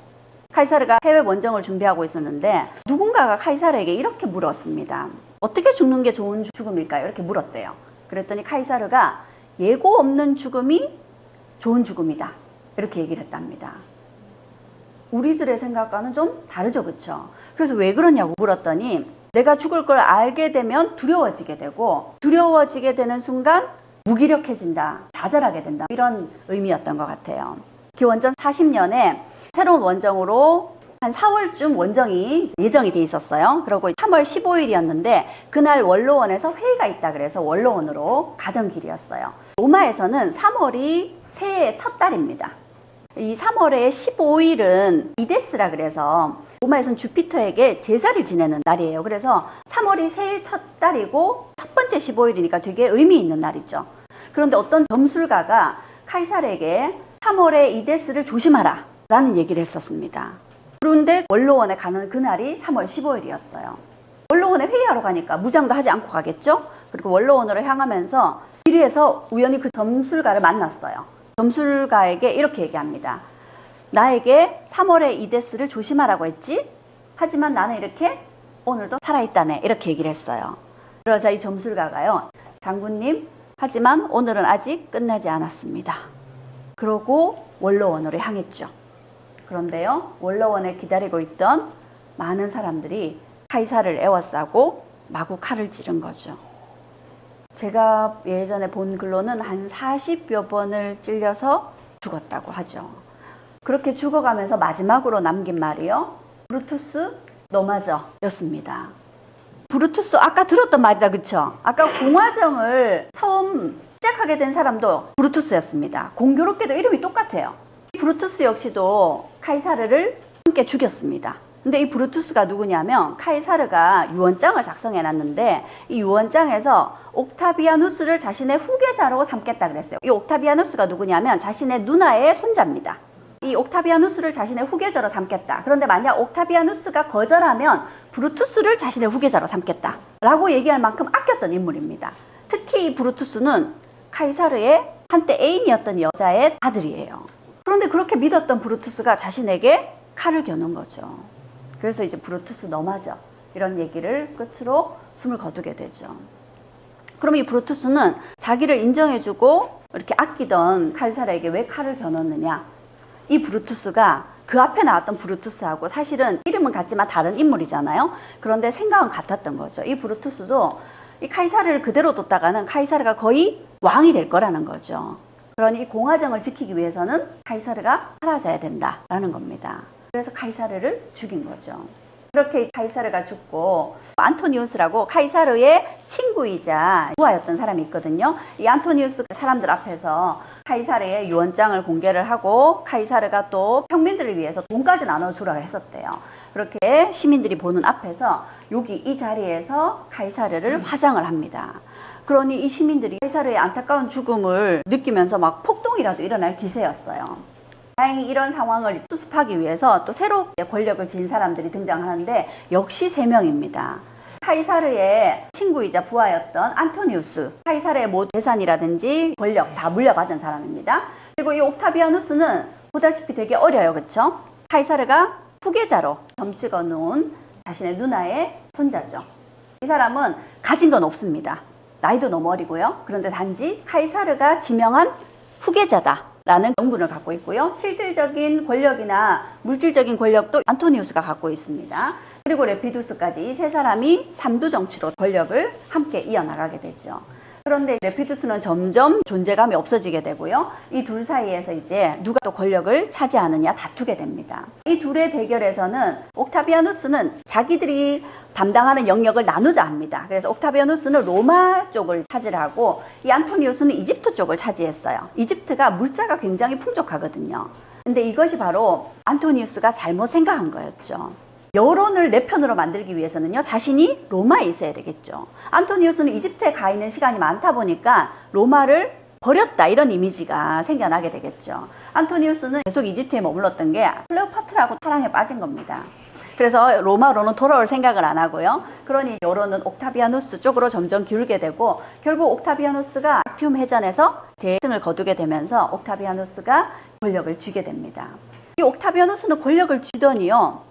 카이사르가 해외 원정을 준비하고 있었는데 누군가가 카이사르에게 이렇게 물었습니다. 어떻게 죽는 게 좋은 죽음일까요? 이렇게 물었대요. 그랬더니 카이사르가 예고 없는 죽음이 좋은 죽음이다. 이렇게 얘기를 했답니다. 우리들의 생각과는 좀 다르죠, 그렇죠? 그래서 왜 그러냐고 물었더니 내가 죽을 걸 알게 되면 두려워지게 되고 두려워지게 되는 순간 무기력해진다, 좌절하게 된다, 이런 의미였던 것 같아요. 기원전 40년에 새로운 원정으로 한 4월쯤 원정이 예정이 돼 있었어요. 그리고 3월 15일이었는데 그날 원로원에서 회의가 있다 그래서 원로원으로 가던 길이었어요. 로마에서는 3월이 새해의 첫 달입니다. 이 3월의 15일은 이데스라 그래서 로마에서는 주피터에게 제사를 지내는 날이에요. 그래서 3월이 새해 첫 달이고 첫 번째 15일이니까 되게 의미 있는 날이죠. 그런데 어떤 점술가가 카이사르에게 3월에 이데스를 조심하라 라는 얘기를 했었습니다. 그런데 원로원에 가는 그날이 3월 15일이었어요. 원로원에 회의하러 가니까 무장도 하지 않고 가겠죠? 그리고 원로원으로 향하면서 길에서 우연히 그 점술가를 만났어요. 점술가에게 이렇게 얘기합니다. 나에게 3월에 이데스를 조심하라고 했지? 하지만 나는 이렇게 오늘도 살아있다네. 이렇게 얘기를 했어요. 그러자 이 점술가가요. 장군님, 하지만 오늘은 아직 끝나지 않았습니다. 그러고 원로원으로 향했죠. 그런데요, 원로원에 기다리고 있던 많은 사람들이 카이사르를 에워싸고 마구 칼을 찌른 거죠. 제가 예전에 본 글로는 한 40여 번을 찔려서 죽었다고 하죠. 그렇게 죽어가면서 마지막으로 남긴 말이요. 브루투스 너마저 였습니다. 브루투스 아까 들었던 말이다, 그쵸? 아까 공화정을 처음 시작하게 된 사람도 브루투스였습니다. 공교롭게도 이름이 똑같아요. 브루투스 역시도 카이사르를 함께 죽였습니다. 근데 이 브루투스가 누구냐면 카이사르가 유언장을 작성해 놨는데 이 유언장에서 옥타비아누스를 자신의 후계자로 삼겠다 그랬어요. 이 옥타비아누스가 누구냐면 자신의 누나의 손자입니다. 이 옥타비아누스를 자신의 후계자로 삼겠다. 그런데 만약 옥타비아누스가 거절하면 브루투스를 자신의 후계자로 삼겠다 라고 얘기할 만큼 아꼈던 인물입니다. 특히 이 브루투스는 카이사르의 한때 애인이었던 여자의 아들이에요. 그런데 그렇게 믿었던 브루투스가 자신에게 칼을 겨눈 거죠. 그래서 이제 브루투스 너마저 이런 얘기를 끝으로 숨을 거두게 되죠. 그럼 이 브루투스는 자기를 인정해주고 이렇게 아끼던 카이사르에게 왜 칼을 겨눴느냐? 이 브루투스가 그 앞에 나왔던 브루투스하고 사실은 이름은 같지만 다른 인물이잖아요. 그런데 생각은 같았던 거죠. 이 브루투스도 이 카이사르를 그대로 뒀다가는 카이사르가 거의 왕이 될 거라는 거죠. 그러니 이 공화정을 지키기 위해서는 카이사르가 사라져야 된다라는 겁니다. 그래서 카이사르를 죽인 거죠. 그렇게 카이사르가 죽고 안토니우스라고 카이사르의 친구이자 부하였던 사람이 있거든요. 이 안토니우스 사람들 앞에서 카이사르의 유언장을 공개를 하고 카이사르가 또 평민들을 위해서 돈까지 나눠주라고 했었대요. 그렇게 시민들이 보는 앞에서 여기 이 자리에서 카이사르를 화장을 합니다. 그러니 이 시민들이 카이사르의 안타까운 죽음을 느끼면서 막 폭동이라도 일어날 기세였어요. 다행히 이런 상황을 수습하기 위해서 또 새롭게 권력을 지닌 사람들이 등장하는데 역시 3명입니다. 카이사르의 친구이자 부하였던 안토니우스, 카이사르의 모든 재산이라든지 권력 다 물려받은 사람입니다. 그리고 이 옥타비아누스는 보다시피 되게 어려요, 그렇죠? 카이사르가 후계자로 점찍어 놓은 자신의 누나의 손자죠. 이 사람은 가진 건 없습니다. 나이도 너무 어리고요. 그런데 단지 카이사르가 지명한 후계자다라는 명분을 갖고 있고요. 실질적인 권력이나 물질적인 권력도 안토니우스가 갖고 있습니다. 그리고 레피두스까지 이 세 사람이 삼두 정치로 권력을 함께 이어나가게 되죠. 그런데 레피두스는 점점 존재감이 없어지게 되고요. 이 둘 사이에서 이제 누가 또 권력을 차지하느냐 다투게 됩니다. 이 둘의 대결에서는 옥타비아누스는 자기들이 담당하는 영역을 나누자 합니다. 그래서 옥타비아누스는 로마 쪽을 차지하고 이 안토니우스는 이집트 쪽을 차지했어요. 이집트가 물자가 굉장히 풍족하거든요. 근데 이것이 바로 안토니우스가 잘못 생각한 거였죠. 여론을 내 편으로 만들기 위해서는요, 자신이 로마에 있어야 되겠죠. 안토니우스는 이집트에 가 있는 시간이 많다 보니까 로마를 버렸다, 이런 이미지가 생겨나게 되겠죠. 안토니우스는 계속 이집트에 머물렀던 게 클레오파트라하고 사랑에 빠진 겁니다. 그래서 로마로는 돌아올 생각을 안 하고요. 그러니 여론은 옥타비아누스 쪽으로 점점 기울게 되고, 결국 옥타비아누스가 악티움 해전에서 대승을 거두게 되면서 옥타비아누스가 권력을 쥐게 됩니다. 이 옥타비아누스는 권력을 쥐더니요,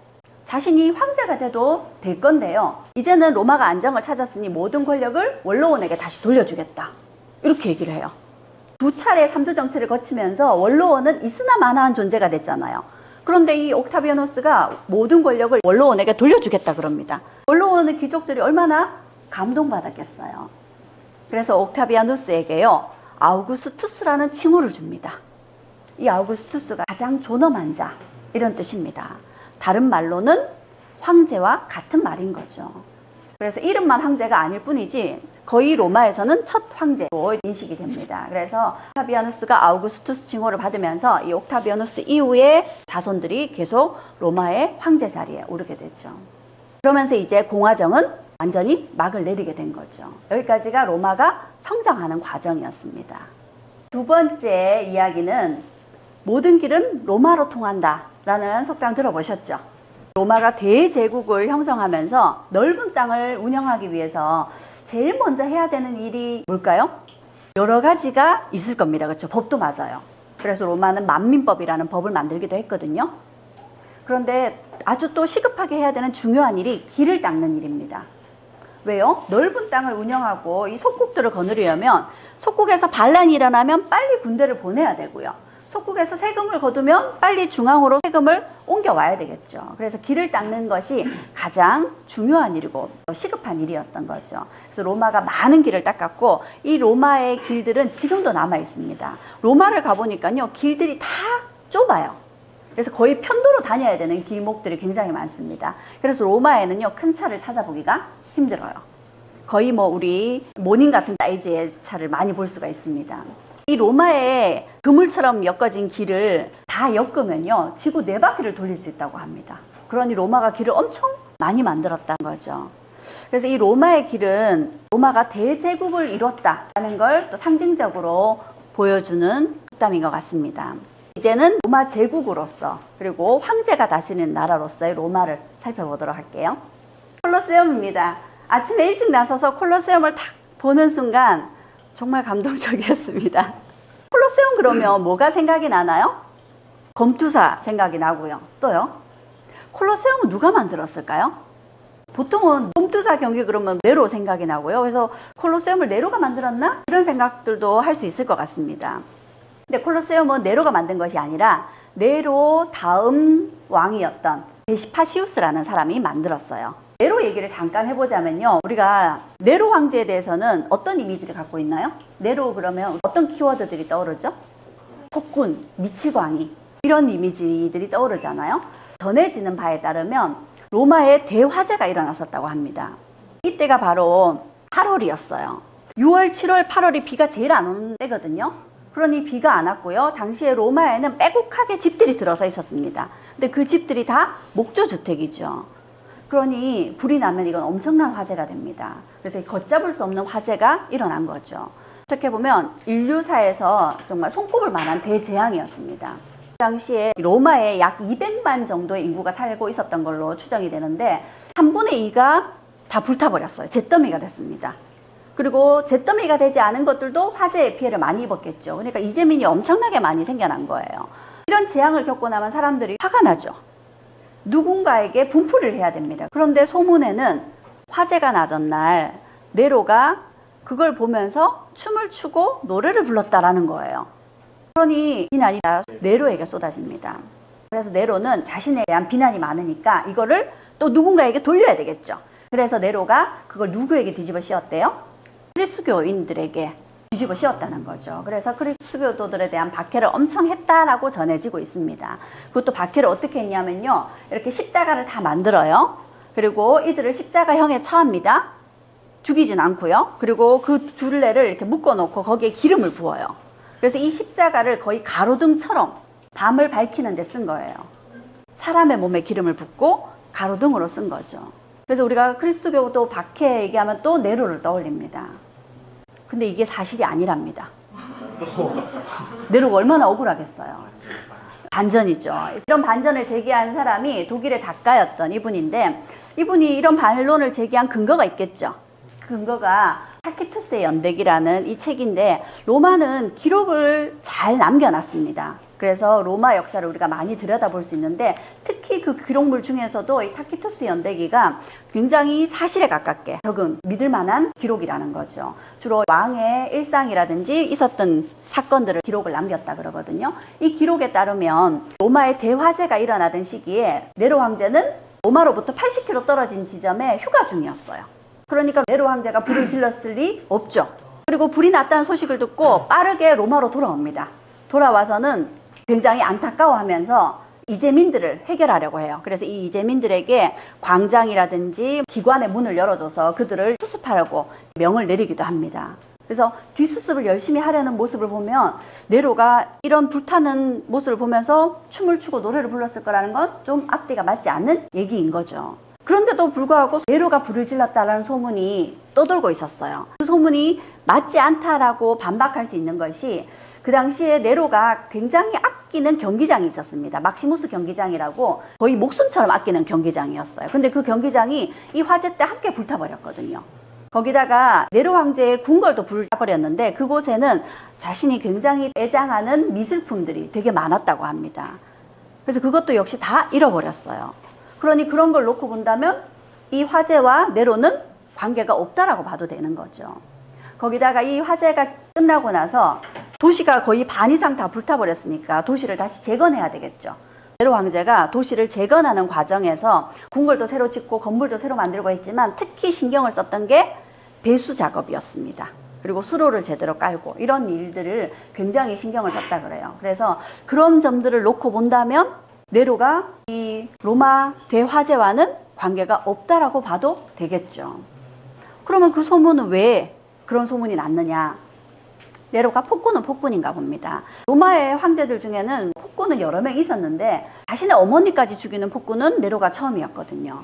자신이 황제가 돼도 될 건데요, 이제는 로마가 안정을 찾았으니 모든 권력을 원로원에게 다시 돌려주겠다, 이렇게 얘기를 해요. 두 차례 삼두 정치를 거치면서 원로원은 있으나 마나한 존재가 됐잖아요. 그런데 이 옥타비아누스가 모든 권력을 원로원에게 돌려주겠다 그럽니다. 원로원의 귀족들이 얼마나 감동받았겠어요. 그래서 옥타비아누스에게요, 아우구스투스라는 칭호를 줍니다. 이 아우구스투스가 가장 존엄한 자, 이런 뜻입니다. 다른 말로는 황제와 같은 말인 거죠. 그래서 이름만 황제가 아닐 뿐이지 거의 로마에서는 첫 황제로 인식이 됩니다. 그래서 옥타비아누스가 아우구스투스 칭호를 받으면서 이 옥타비아누스 이후의 자손들이 계속 로마의 황제 자리에 오르게 되죠. 그러면서 이제 공화정은 완전히 막을 내리게 된 거죠. 여기까지가 로마가 성장하는 과정이었습니다. 두 번째 이야기는 모든 길은 로마로 통한다 라는 속담 들어보셨죠? 로마가 대제국을 형성하면서 넓은 땅을 운영하기 위해서 제일 먼저 해야 되는 일이 뭘까요? 여러 가지가 있을 겁니다. 그렇죠? 법도 맞아요. 그래서 로마는 만민법이라는 법을 만들기도 했거든요. 그런데 아주 또 시급하게 해야 되는 중요한 일이 길을 닦는 일입니다. 왜요? 넓은 땅을 운영하고 이 속국들을 거느리려면 속국에서 반란이 일어나면 빨리 군대를 보내야 되고요. 속국에서 세금을 거두면 빨리 중앙으로 세금을 옮겨와야 되겠죠. 그래서 길을 닦는 것이 가장 중요한 일이고 시급한 일이었던 거죠. 그래서 로마가 많은 길을 닦았고, 이 로마의 길들은 지금도 남아 있습니다. 로마를 가보니까요, 길들이 다 좁아요. 그래서 거의 편도로 다녀야 되는 길목들이 굉장히 많습니다. 그래서 로마에는요, 큰 차를 찾아보기가 힘들어요. 거의 뭐 우리 모닝 같은 사이즈의 차를 많이 볼 수가 있습니다. 이 로마의 그물처럼 엮어진 길을 다 엮으면요, 지구 4바퀴를 돌릴 수 있다고 합니다. 그러니 로마가 길을 엄청 많이 만들었다는 거죠. 그래서 이 로마의 길은 로마가 대제국을 이뤘다는 걸 또 상징적으로 보여주는 속담인 것 같습니다. 이제는 로마 제국으로서, 그리고 황제가 다스리는 나라로서의 로마를 살펴보도록 할게요. 콜로세움입니다. 아침에 일찍 나서서 콜로세움을 딱 보는 순간 정말 감동적이었습니다. 콜로세움 그러면 뭐가 생각이 나나요? 검투사 생각이 나고요. 또요? 콜로세움은 누가 만들었을까요? 보통은 검투사 경기 그러면 네로 생각이 나고요. 그래서 콜로세움을 네로가 만들었나? 이런 생각들도 할 수 있을 것 같습니다. 근데 콜로세움은 네로가 만든 것이 아니라 네로 다음 왕이었던 베시파시우스라는 사람이 만들었어요. 네로 얘기를 잠깐 해보자면요, 우리가 네로 황제에 대해서는 어떤 이미지를 갖고 있나요? 네로 그러면 어떤 키워드들이 떠오르죠? 폭군, 미치광이, 이런 이미지들이 떠오르잖아요. 전해지는 바에 따르면 로마에 대화재가 일어났었다고 합니다. 이때가 바로 8월이었어요. 6월, 7월, 8월이 비가 제일 안 오는 때거든요. 그러니 비가 안 왔고요. 당시에 로마에는 빼곡하게 집들이 들어서 있었습니다. 근데 그 집들이 다 목조주택이죠. 그러니 불이 나면 이건 엄청난 화재가 됩니다. 그래서 걷잡을 수 없는 화재가 일어난 거죠. 어떻게 보면 인류사에서 정말 손꼽을 만한 대재앙이었습니다. 당시에 로마에 약 200만 정도의 인구가 살고 있었던 걸로 추정이 되는데 3분의 2가 다 불타버렸어요. 잿더미가 됐습니다. 그리고 잿더미가 되지 않은 것들도 화재의 피해를 많이 입었겠죠. 그러니까 이재민이 엄청나게 많이 생겨난 거예요. 이런 재앙을 겪고 나면 사람들이 화가 나죠. 누군가에게 분풀이를 해야 됩니다. 그런데 소문에는 화재가 나던 날 네로가 그걸 보면서 춤을 추고 노래를 불렀다라는 거예요. 그러니 비난이 네로에게 쏟아집니다. 그래서 네로는 자신에 대한 비난이 많으니까 이거를 또 누군가에게 돌려야 되겠죠. 그래서 네로가 그걸 누구에게 뒤집어 씌웠대요? 그리스도인들에게 뒤집어 씌웠다는 거죠. 그래서 그리스도들에 대한 박해를 엄청 했다라고 전해지고 있습니다. 그것도 박해를 어떻게 했냐면요. 이렇게 십자가를 다 만들어요. 그리고 이들을 십자가형에 처합니다. 죽이진 않고요. 그리고 그 둘레를 이렇게 묶어놓고 거기에 기름을 부어요. 그래서 이 십자가를 거의 가로등처럼 밤을 밝히는 데 쓴 거예요. 사람의 몸에 기름을 붓고 가로등으로 쓴 거죠. 그래서 우리가 그리스도교도 박해 얘기하면 또 네로를 떠올립니다. 근데 이게 사실이 아니랍니다. 네로가 얼마나 억울하겠어요. 반전이죠. 이런 반전을 제기한 사람이 독일의 작가였던 이분인데 이분이 이런 반론을 제기한 근거가 있겠죠. 근거가 타키투스의 연대기라는 이 책인데 로마는 기록을 잘 남겨놨습니다. 그래서 로마 역사를 우리가 많이 들여다볼 수 있는데 특히 그 기록물 중에서도 이 타키투스 연대기가 굉장히 사실에 가깝게 적은 믿을 만한 기록이라는 거죠. 주로 왕의 일상이라든지 있었던 사건들을 기록을 남겼다 그러거든요. 이 기록에 따르면 로마의 대화재가 일어나던 시기에 네로 황제는 로마로부터 80km 떨어진 지점에 휴가 중이었어요. 그러니까 네로 황제가 불을 질렀을 리 없죠. 그리고 불이 났다는 소식을 듣고 빠르게 로마로 돌아옵니다. 돌아와서는 굉장히 안타까워하면서 이재민들을 해결하려고 해요. 그래서 이 이재민들에게 광장이라든지 기관의 문을 열어줘서 그들을 수습하려고 명을 내리기도 합니다. 그래서 뒷수습을 열심히 하려는 모습을 보면 네로가 이런 불타는 모습을 보면서 춤을 추고 노래를 불렀을 거라는 건 좀 앞뒤가 맞지 않는 얘기인 거죠. 그런데도 불구하고 네로가 불을 질렀다는 소문이 떠돌고 있었어요. 그 소문이 맞지 않다라고 반박할 수 있는 것이 그 당시에 네로가 굉장히 아끼는 경기장이 있었습니다. 막시무스 경기장이라고 거의 목숨처럼 아끼는 경기장이었어요. 근데 그 경기장이 이 화재 때 함께 불타버렸거든요. 거기다가 네로 황제의 궁궐도 불타버렸는데 그곳에는 자신이 굉장히 애장하는 미술품들이 되게 많았다고 합니다. 그래서 그것도 역시 다 잃어버렸어요. 그러니 그런 걸 놓고 본다면 이 화재와 네로는 관계가 없다라고 봐도 되는 거죠. 거기다가 이 화재가 끝나고 나서 도시가 거의 반 이상 다 불타버렸으니까 도시를 다시 재건해야 되겠죠. 네로 황제가 도시를 재건하는 과정에서 궁궐도 새로 짓고 건물도 새로 만들고 했지만 특히 신경을 썼던 게 배수 작업이었습니다. 그리고 수로를 제대로 깔고 이런 일들을 굉장히 신경을 썼다 그래요. 그래서 그런 점들을 놓고 본다면 네로가 이 로마 대화재와는 관계가 없다라고 봐도 되겠죠. 그러면 그 소문은 왜 그런 소문이 났느냐? 네로가 폭군은 폭군인가 봅니다. 로마의 황제들 중에는 폭군은 여러 명 있었는데 자신의 어머니까지 죽이는 폭군은 네로가 처음이었거든요.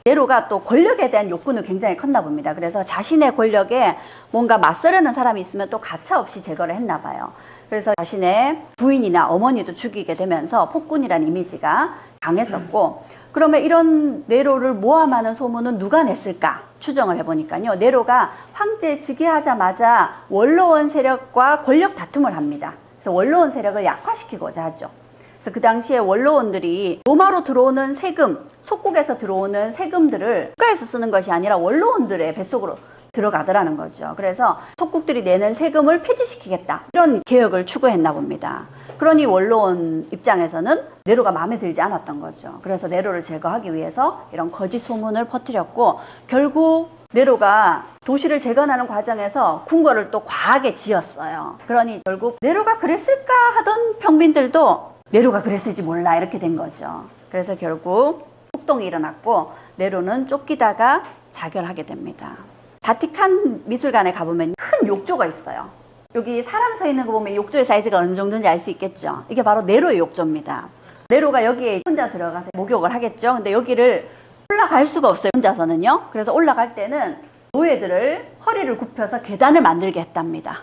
네로가 또 권력에 대한 욕구는 굉장히 컸나 봅니다. 그래서 자신의 권력에 뭔가 맞서려는 사람이 있으면 또 가차없이 제거를 했나 봐요. 그래서 자신의 부인이나 어머니도 죽이게 되면서 폭군이라는 이미지가 강했었고 그러면 이런 네로를 모함하는 소문은 누가 냈을까 추정을 해보니까요. 네로가 황제 즉위하자마자 원로원 세력과 권력 다툼을 합니다. 그래서 원로원 세력을 약화시키고자 하죠. 그래서 그 당시에 원로원들이 로마로 들어오는 세금, 속국에서 들어오는 세금들을 국가에서 쓰는 것이 아니라 원로원들의 뱃속으로 들어가더라는 거죠. 그래서 속국들이 내는 세금을 폐지시키겠다 이런 개혁을 추구했나 봅니다. 그러니 원로원 입장에서는 네로가 마음에 들지 않았던 거죠. 그래서 네로를 제거하기 위해서 이런 거짓 소문을 퍼뜨렸고 결국 네로가 도시를 재건하는 과정에서 궁궐을 또 과하게 지었어요. 그러니 결국 네로가 그랬을까 하던 평민들도 네로가 그랬을지 몰라 이렇게 된 거죠. 그래서 결국 폭동이 일어났고 네로는 쫓기다가 자결하게 됩니다. 바티칸 미술관에 가보면 큰 욕조가 있어요. 여기 사람 서 있는 거 보면 욕조의 사이즈가 어느 정도인지 알 수 있겠죠. 이게 바로 네로의 욕조입니다. 네로가 여기에 혼자 들어가서 목욕을 하겠죠. 근데 여기를 올라갈 수가 없어요. 혼자서는요. 그래서 올라갈 때는 노예들을 허리를 굽혀서 계단을 만들게 했답니다.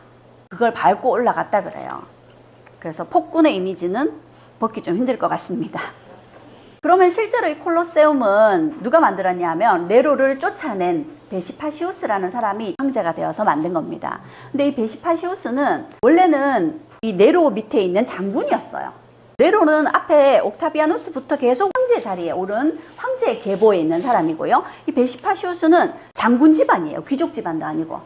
그걸 밟고 올라갔다 그래요. 그래서 폭군의 이미지는 벗기 좀 힘들 것 같습니다. 그러면 실제로 이 콜로세움은 누가 만들었냐 하면 네로를 쫓아낸 베시파시우스라는 사람이 황제가 되어서 만든 겁니다. 근데 이 베시파시우스는 원래는 이 네로 밑에 있는 장군이었어요. 네로는 앞에 옥타비아누스부터 계속 황제 자리에 오른 황제의 계보에 있는 사람이고요. 이 베시파시우스는 장군 집안이에요. 귀족 집안도 아니고.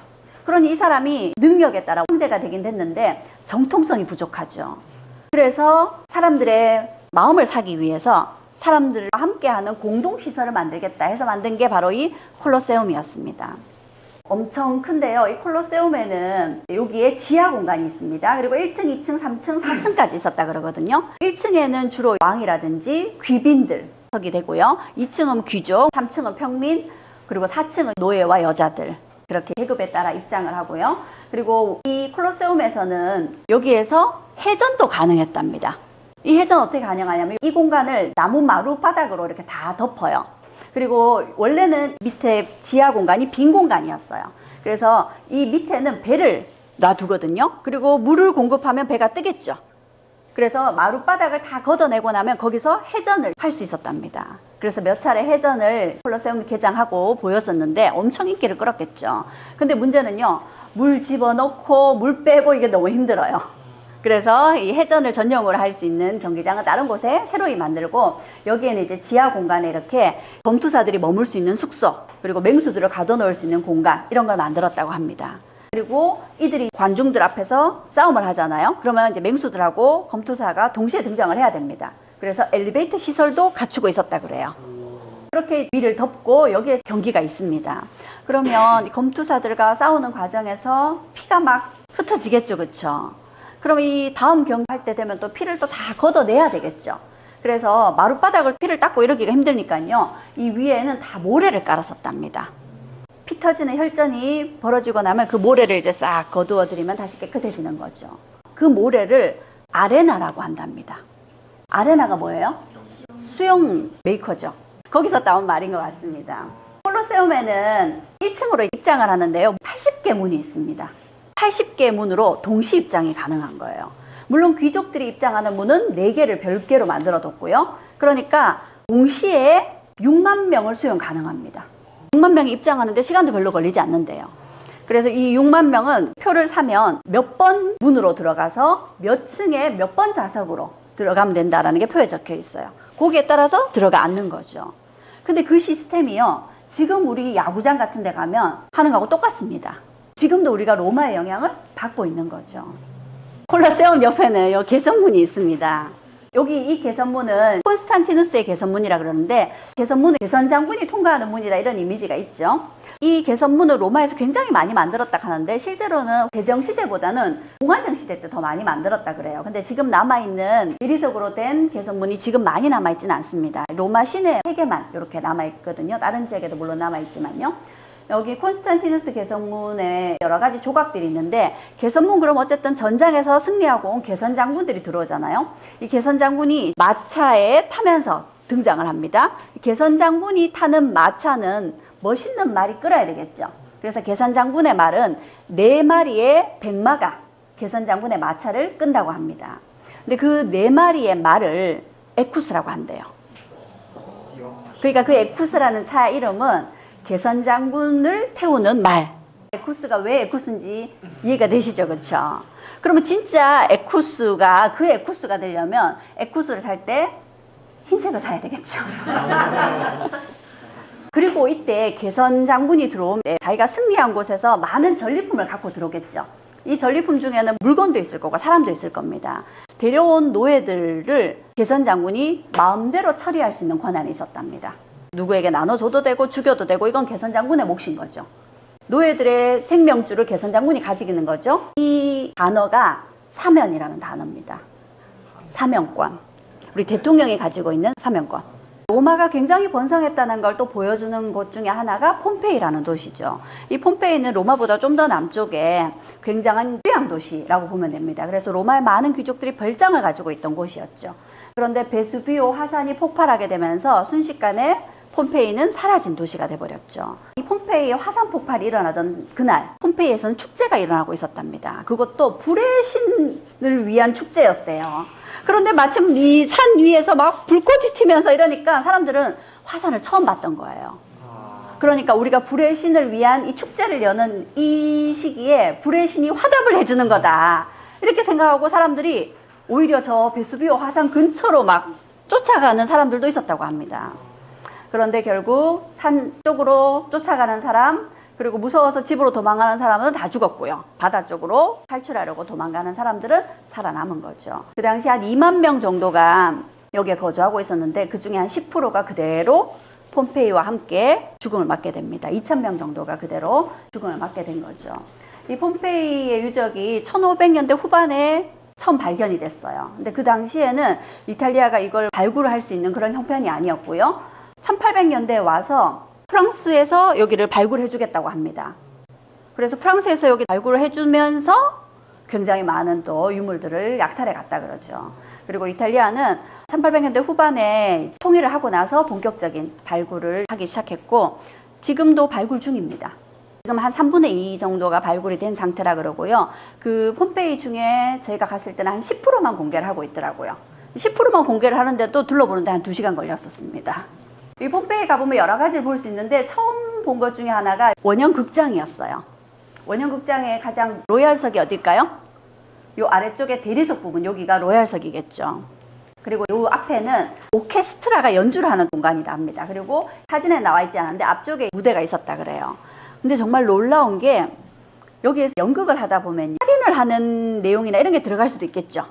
그러니 이 사람이 능력에 따라 황제가 되긴 됐는데 정통성이 부족하죠. 그래서 사람들의 마음을 사기 위해서 사람들과 함께하는 공동시설을 만들겠다 해서 만든 게 바로 이 콜로세움이었습니다. 엄청 큰데요. 이 콜로세움에는 여기에 지하 공간이 있습니다. 그리고 1층, 2층, 3층, 4층까지 있었다 그러거든요. 1층에는 주로 왕이라든지 귀빈들 서게 되고요. 2층은 귀족, 3층은 평민, 그리고 4층은 노예와 여자들. 그렇게 계급에 따라 입장을 하고요. 그리고 이 콜로세움에서는 여기에서 해전도 가능했답니다. 이 해전 어떻게 가능하냐면 이 공간을 나무 마루 바닥으로 이렇게 다 덮어요. 그리고 원래는 밑에 지하 공간이 빈 공간이었어요. 그래서 이 밑에는 배를 놔두거든요. 그리고 물을 공급하면 배가 뜨겠죠. 그래서 마룻바닥을 다 걷어내고 나면 거기서 해전을 할 수 있었답니다. 그래서 몇 차례 해전을 콜로세움 개장하고 보였었는데 엄청 인기를 끌었겠죠. 근데 문제는요, 물 집어넣고 물 빼고 이게 너무 힘들어요. 그래서 이 해전을 전용으로 할 수 있는 경기장은 다른 곳에 새로이 만들고, 여기에는 이제 지하 공간에 이렇게 검투사들이 머물 수 있는 숙소, 그리고 맹수들을 가둬놓을 수 있는 공간, 이런 걸 만들었다고 합니다. 그리고 이들이 관중들 앞에서 싸움을 하잖아요. 그러면 이제 맹수들하고 검투사가 동시에 등장을 해야 됩니다. 그래서 엘리베이터 시설도 갖추고 있었다 그래요. 그렇게 위를 덮고 여기에 경기가 있습니다. 그러면 검투사들과 싸우는 과정에서 피가 막 흩어지겠죠, 그렇죠? 그럼 이 다음 경기할 때 되면 또 피를 또 다 걷어내야 되겠죠. 그래서 마룻바닥을 피를 닦고 이러기가 힘드니까요, 이 위에는 다 모래를 깔았었답니다. 피 터지는 혈전이 벌어지고 나면 그 모래를 이제 싹 거두어 드리면 다시 깨끗해지는 거죠. 그 모래를 아레나라고 한답니다. 아레나가 뭐예요? 수영 메이커죠. 거기서 따온 말인 것 같습니다. 콜로세움에는 1층으로 입장을 하는데요, 80개 문이 있습니다. 80개 문으로 동시 입장이 가능한 거예요. 물론 귀족들이 입장하는 문은 4개를 별개로 만들어 뒀고요. 그러니까 동시에 6만 명을 수용 가능합니다. 6만 명이 입장하는데 시간도 별로 걸리지 않는데요. 그래서 이 6만 명은 표를 사면 몇 번 문으로 들어가서 몇 층에 몇 번 좌석으로 들어가면 된다라는 게 표에 적혀 있어요. 거기에 따라서 들어가 앉는 거죠. 근데 그 시스템이요, 지금 우리 야구장 같은 데 가면 하는 거하고 똑같습니다. 지금도 우리가 로마의 영향을 받고 있는 거죠. 콜로세움 옆에는 요 개선문이 있습니다. 여기 이 개선문은 콘스탄티누스의 개선문이라 그러는데, 개선문은 개선 장군이 통과하는 문이다, 이런 이미지가 있죠. 이 개선문을 로마에서 굉장히 많이 만들었다 하는데, 실제로는 제정시대보다는 공화정 시대 때 더 많이 만들었다 그래요. 근데 지금 남아있는 비리석으로 된 개선문이 지금 많이 남아있지는 않습니다. 로마 시내 3개만 이렇게 남아있거든요. 다른 지역에도 물론 남아있지만요. 여기 콘스탄티누스 개선문에 여러 가지 조각들이 있는데, 개선문 그럼 어쨌든 전장에서 승리하고 온 개선 장군들이 들어오잖아요. 이 개선 장군이 마차에 타면서 등장을 합니다. 개선 장군이 타는 마차는 멋있는 말이 끌어야 되겠죠. 그래서 개선 장군의 말은 4마리의 백마가 개선 장군의 마차를 끈다고 합니다. 근데 그 4마리의 말을 에쿠스라고 한대요. 그러니까 그 에쿠스라는 차 이름은 개선 장군을 태우는 말. 에쿠스가 왜 에쿠스인지 이해가 되시죠, 그렇죠? 그러면 진짜 에쿠스가 그 에쿠스가 되려면 에쿠스를 살 때 흰색을 사야 되겠죠. 그리고 이때 개선 장군이 들어오면 자기가 승리한 곳에서 많은 전리품을 갖고 들어오겠죠. 이 전리품 중에는 물건도 있을 거고 사람도 있을 겁니다. 데려온 노예들을 개선 장군이 마음대로 처리할 수 있는 권한이 있었답니다. 누구에게 나눠줘도 되고 죽여도 되고, 이건 개선 장군의 몫인 거죠. 노예들의 생명줄을 개선 장군이 가지기는 거죠. 이 단어가 사면이라는 단어입니다. 사면권. 우리 대통령이 가지고 있는 사면권. 로마가 굉장히 번성했다는 걸 또 보여주는 곳 중에 하나가 폼페이라는 도시죠. 이 폼페이는 로마보다 좀 더 남쪽에 굉장한 휴양 도시라고 보면 됩니다. 그래서 로마의 많은 귀족들이 별장을 가지고 있던 곳이었죠. 그런데 베수비오 화산이 폭발하게 되면서 순식간에 폼페이는 사라진 도시가 돼버렸죠. 이 폼페이의 화산 폭발이 일어나던 그날, 폼페이에서는 축제가 일어나고 있었답니다. 그것도 불의 신을 위한 축제였대요. 그런데 마침 이 산 위에서 막 불꽃이 튀면서 이러니까 사람들은 화산을 처음 봤던 거예요. 그러니까 우리가 불의 신을 위한 이 축제를 여는 이 시기에 불의 신이 화답을 해주는 거다. 이렇게 생각하고 사람들이 오히려 저 베수비오 화산 근처로 막 쫓아가는 사람들도 있었다고 합니다. 그런데 결국 산 쪽으로 쫓아가는 사람, 그리고 무서워서 집으로 도망가는 사람은 다 죽었고요. 바다 쪽으로 탈출하려고 도망가는 사람들은 살아남은 거죠. 그 당시 한 2만 명 정도가 여기에 거주하고 있었는데 그 중에 한 10%가 그대로 폼페이와 함께 죽음을 맞게 됩니다. 2,000명 정도가 그대로 죽음을 맞게 된 거죠. 이 폼페이의 유적이 1500년대 후반에 처음 발견이 됐어요. 근데 그 당시에는 이탈리아가 이걸 발굴을 할 수 있는 그런 형편이 아니었고요. 1800년대에 와서 프랑스에서 여기를 발굴해 주겠다고 합니다. 그래서 프랑스에서 여기 발굴을 해주면서 굉장히 많은 또 유물들을 약탈해 갔다 그러죠. 그리고 이탈리아는 1800년대 후반에 통일을 하고 나서 본격적인 발굴을 하기 시작했고 지금도 발굴 중입니다. 지금 한 3분의 2 정도가 발굴이 된 상태라 그러고요. 그 폼페이 중에 저희가 갔을 때는 한 10%만 공개를 하고 있더라고요. 10%만 공개를 하는데도 둘러보는데 한 2시간 걸렸었습니다. 이 폼페이 가보면 여러 가지를 볼 수 있는데 처음 본 것 중에 하나가 원형극장이었어요. 원형극장의 가장 로얄석이 어딜까요? 요 아래쪽에 대리석 부분, 여기가 로얄석이겠죠. 그리고 요 앞에는 오케스트라가 연주를 하는 공간이다 합니다. 그리고 사진에 나와 있지 않은데 앞쪽에 무대가 있었다 그래요. 근데 정말 놀라운 게 여기에서 연극을 하다 보면 살인을 하는 내용이나 이런 게 들어갈 수도 있겠죠.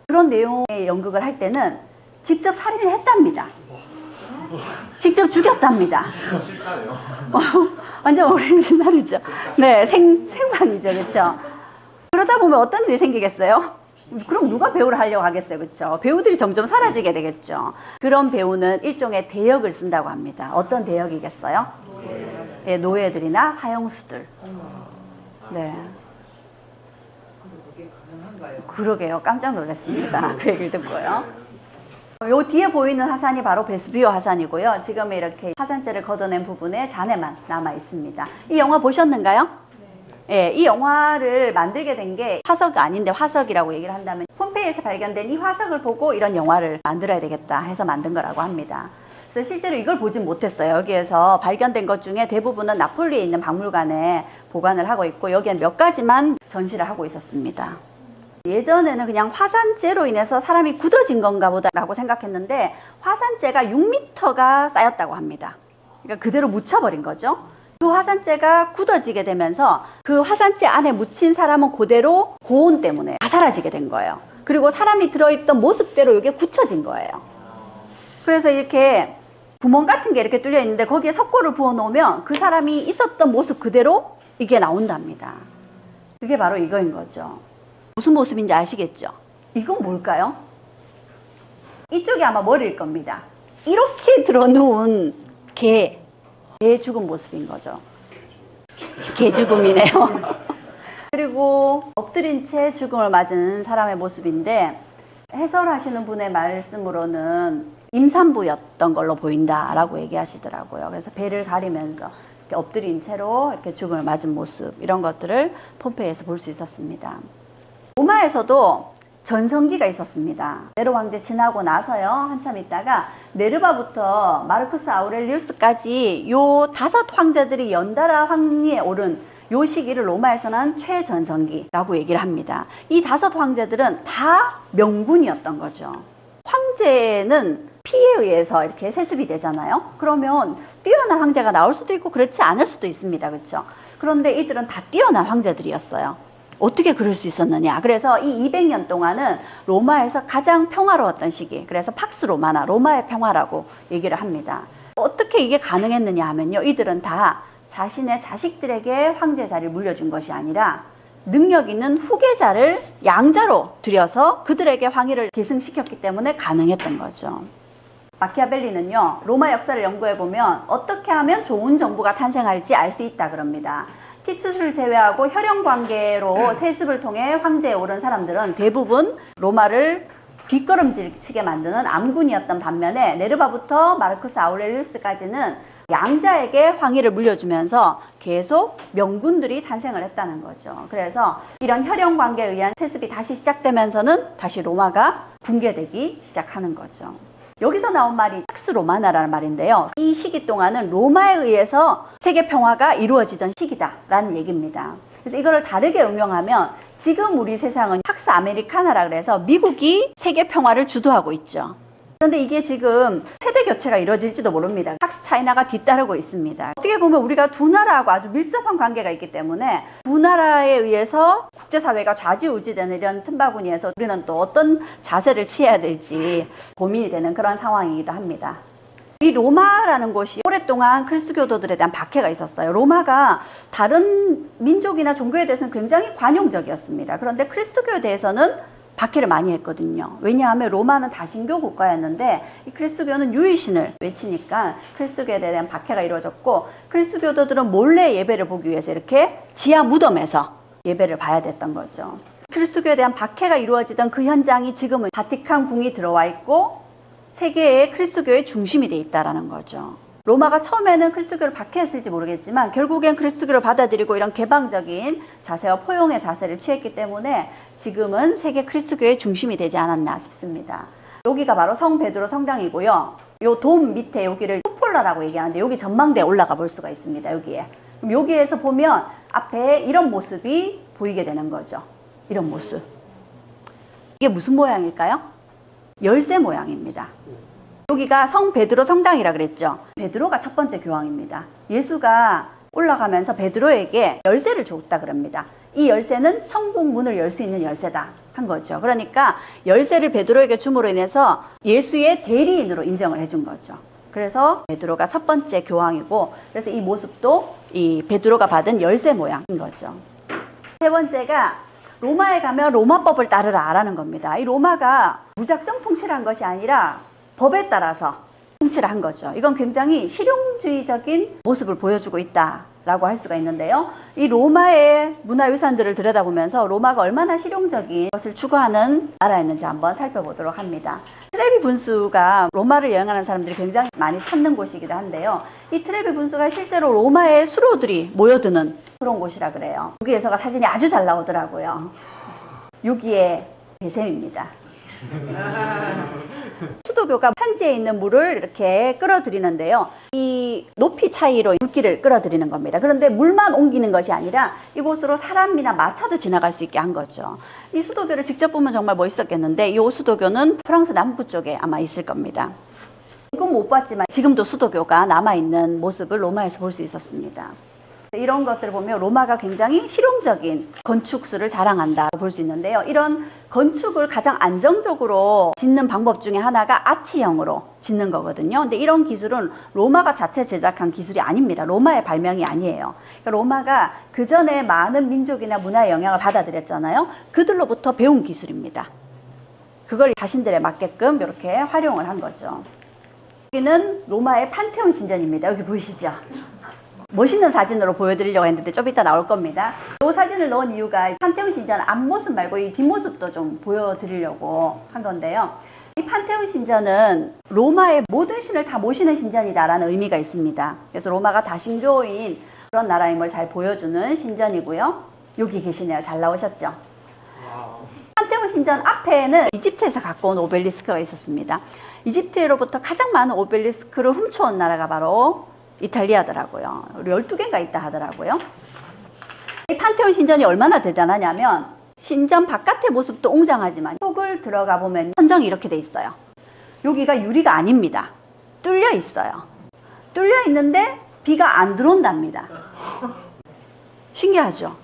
그런 내용의 연극을 할 때는 직접 살인을 했답니다. 직접 죽였답니다.
실사네요.
완전 오리지널이죠. 네, 생방이죠, 그렇죠. 그러다 보면 어떤 일이 생기겠어요? 그럼 누가 배우를 하려고 하겠어요, 그렇죠? 배우들이 점점 사라지게 되겠죠. 그런 배우는 일종의 대역을 쓴다고 합니다. 어떤 대역이겠어요? 네, 노예들이나 사형수들. 네. 그러게요, 깜짝 놀랐습니다. 그 얘기를 듣고요. 요 뒤에 보이는 화산이 바로 베수비오 화산이고요. 지금 이렇게 화산재를 걷어낸 부분에 잔해만 남아 있습니다. 이 영화 보셨는가요? 네. 이 영화를 만들게 된 게 화석이 아닌데 화석이라고 얘기를 한다면 폼페이에서 발견된 이 화석을 보고 이런 영화를 만들어야 되겠다 해서 만든 거라고 합니다. 그래서 실제로 이걸 보진 못했어요. 여기에서 발견된 것 중에 대부분은 나폴리에 있는 박물관에 보관을 하고 있고 여기에 몇 가지만 전시를 하고 있었습니다. 예전에는 그냥 화산재로 인해서 사람이 굳어진 건가 보다 라고 생각했는데 화산재가 6m가 쌓였다고 합니다. 그러니까 그대로 묻혀버린 거죠. 그 화산재가 굳어지게 되면서 그 화산재 안에 묻힌 사람은 그대로 고온 때문에 다 사라지게 된 거예요. 그리고 사람이 들어있던 모습대로 이게 굳혀진 거예요. 그래서 이렇게 구멍 같은 게 이렇게 뚫려 있는데 거기에 석고를 부어 놓으면 그 사람이 있었던 모습 그대로 이게 나온답니다. 그게 바로 이거인 거죠. 무슨 모습인지 아시겠죠? 이건 뭘까요? 이쪽이 아마 머리일 겁니다. 이렇게 들어누운 개 죽은 모습인 거죠. 개 죽음이네요. 그리고 엎드린 채 죽음을 맞은 사람의 모습인데 해설하시는 분의 말씀으로는 임산부였던 걸로 보인다라고 얘기하시더라고요. 그래서 배를 가리면서 이렇게 엎드린 채로 이렇게 죽음을 맞은 모습 이런 것들을 폼페이에서 볼 수 있었습니다. 로마에서도 전성기가 있었습니다. 네로 황제 지나고 나서요 한참 있다가 네르바부터 마르쿠스 아우렐리우스까지 요 5 황제들이 연달아 황위에 오른 요 시기를 로마에서는 최전성기라고 얘기를 합니다. 이 5 황제들은 다 명군이었던 거죠. 황제는 피에 의해서 이렇게 세습이 되잖아요. 그러면 뛰어난 황제가 나올 수도 있고 그렇지 않을 수도 있습니다. 그렇죠? 그런데 이들은 다 뛰어난 황제들이었어요. 어떻게 그럴 수 있었느냐. 그래서 이 200년 동안은 로마에서 가장 평화로웠던 시기. 그래서 팍스 로마나 로마의 평화라고 얘기를 합니다. 어떻게 이게 가능했느냐 하면요. 이들은 다 자신의 자식들에게 황제 자리를 물려준 것이 아니라 능력 있는 후계자를 양자로 들여서 그들에게 황위를 계승시켰기 때문에 가능했던 거죠. 마키아벨리는요. 로마 역사를 연구해보면 어떻게 하면 좋은 정부가 탄생할지 알 수 있다 그럽니다. 티투스를 제외하고 혈연 관계로 세습을 통해 황제에 오른 사람들은 대부분 로마를 뒷걸음질 치게 만드는 암군이었던 반면에 네르바부터 마르쿠스 아우렐리우스까지는 양자에게 황위를 물려주면서 계속 명군들이 탄생을 했다는 거죠. 그래서 이런 혈연 관계에 의한 세습이 다시 시작되면서는 다시 로마가 붕괴되기 시작하는 거죠. 여기서 나온 말이 팍스 로마나라는 말인데요. 이 시기 동안은 로마에 의해서 세계 평화가 이루어지던 시기다라는 얘기입니다. 그래서 이거를 다르게 응용하면 지금 우리 세상은 팍스 아메리카나라 그래서 미국이 세계 평화를 주도하고 있죠. 그런데 이게 지금 세대 교체가 이루어질지도 모릅니다. 팍스 차이나가 뒤따르고 있습니다. 어떻게 보면 우리가 두 나라하고 아주 밀접한 관계가 있기 때문에 두 나라에 의해서 국제사회가 좌지우지되는 이런 틈바구니에서 우리는 또 어떤 자세를 취해야 될지 고민이 되는 그런 상황이기도 합니다. 이 로마라는 곳이 오랫동안 그리스도교도들에 대한 박해가 있었어요. 로마가 다른 민족이나 종교에 대해서는 굉장히 관용적이었습니다. 그런데 그리스도교에 대해서는 박해를 많이 했거든요. 왜냐하면 로마는 다신교 국가였는데 이 그리스도교는 유일신을 외치니까 그리스도교에 대한 박해가 이루어졌고, 그리스도교도들은 몰래 예배를 보기 위해서 이렇게 지하 무덤에서 예배를 봐야 됐던 거죠. 그리스도교에 대한 박해가 이루어지던 그 현장이 지금은 바티칸 궁이 들어와 있고 세계의 그리스도교의 중심이 돼 있다라는 거죠. 로마가 처음에는 그리스도교를 박해했을지 모르겠지만 결국엔 그리스도교를 받아들이고 이런 개방적인 자세와 포용의 자세를 취했기 때문에 지금은 세계 그리스도교의 중심이 되지 않았나 싶습니다. 여기가 바로 성 베드로 성당이고요. 요 돔 밑에 여기를 쿠폴라라고 얘기하는데 여기 전망대에 올라가 볼 수가 있습니다. 여기에. 그럼 여기에서 보면 앞에 이런 모습이 보이게 되는 거죠. 이런 모습. 이게 무슨 모양일까요? 열쇠 모양입니다. 여기가 성 베드로 성당이라 그랬죠. 베드로가 첫 번째 교황입니다. 예수가 올라가면서 베드로에게 열쇠를 줬다 그럽니다. 이 열쇠는 천국 문을 열 수 있는 열쇠다 한 거죠. 그러니까 열쇠를 베드로에게 줌으로 인해서 예수의 대리인으로 인정을 해준 거죠. 그래서 베드로가 첫 번째 교황이고, 그래서 이 모습도 이 베드로가 받은 열쇠 모양인 거죠. 세 번째가 로마에 가면 로마법을 따르라라는 겁니다. 이 로마가 무작정 통치를 한 것이 아니라 법에 따라서 통치를 한 거죠. 이건 굉장히 실용주의적인 모습을 보여주고 있다라고 할 수가 있는데요. 이 로마의 문화유산들을 들여다보면서 로마가 얼마나 실용적인 것을 추구하는 나라였는지 한번 살펴보도록 합니다. 트레비 분수가 로마를 여행하는 사람들이 굉장히 많이 찾는 곳이기도 한데요. 이 트레비 분수가 실제로 로마의 수로들이 모여드는 그런 곳이라 그래요. 여기에서가 사진이 아주 잘 나오더라고요. 여기에 배샘입니다. 수도교가 산지에 있는 물을 이렇게 끌어들이는데요. 이 높이 차이로 물길을 끌어들이는 겁니다. 그런데 물만 옮기는 것이 아니라 이곳으로 사람이나 마차도 지나갈 수 있게 한 거죠. 이 수도교를 직접 보면 정말 멋있었겠는데 이 수도교는 프랑스 남부 쪽에 아마 있을 겁니다. 이건 못 봤지만 지금도 수도교가 남아있는 모습을 로마에서 볼 수 있었습니다. 이런 것들을 보면 로마가 굉장히 실용적인 건축술을 자랑한다고 볼 수 있는데요. 이런 건축을 가장 안정적으로 짓는 방법 중에 하나가 아치형으로 짓는 거거든요. 근데 이런 기술은 로마가 자체 제작한 기술이 아닙니다. 로마의 발명이 아니에요. 그러니까 로마가 그 전에 많은 민족이나 문화의 영향을 받아들였잖아요. 그들로부터 배운 기술입니다. 그걸 자신들에 맞게끔 이렇게 활용을 한 거죠. 여기는 로마의 판테온 신전입니다. 여기 보이시죠? 멋있는 사진으로 보여드리려고 했는데 좀 이따 나올 겁니다. 이 사진을 넣은 이유가 판테온 신전 앞모습 말고 이 뒷모습도 좀 보여드리려고 한 건데요. 이 판테온 신전은 로마의 모든 신을 다 모시는 신전이다라는 의미가 있습니다. 그래서 로마가 다신교인 그런 나라임을 잘 보여주는 신전이고요. 여기 계시네요. 잘 나오셨죠? 판테온 신전 앞에는 이집트에서 갖고 온 오벨리스크가 있었습니다. 이집트로부터 가장 많은 오벨리스크를 훔쳐온 나라가 바로 이탈리아더라고요. 12개인가 있다 하더라고요. 이 판테온 신전이 얼마나 대단하냐면 신전 바깥의 모습도 웅장하지만 속을 들어가 보면 천정이 이렇게 돼 있어요. 여기가 유리가 아닙니다. 뚫려 있어요. 뚫려 있는데 비가 안 들어온답니다. 신기하죠?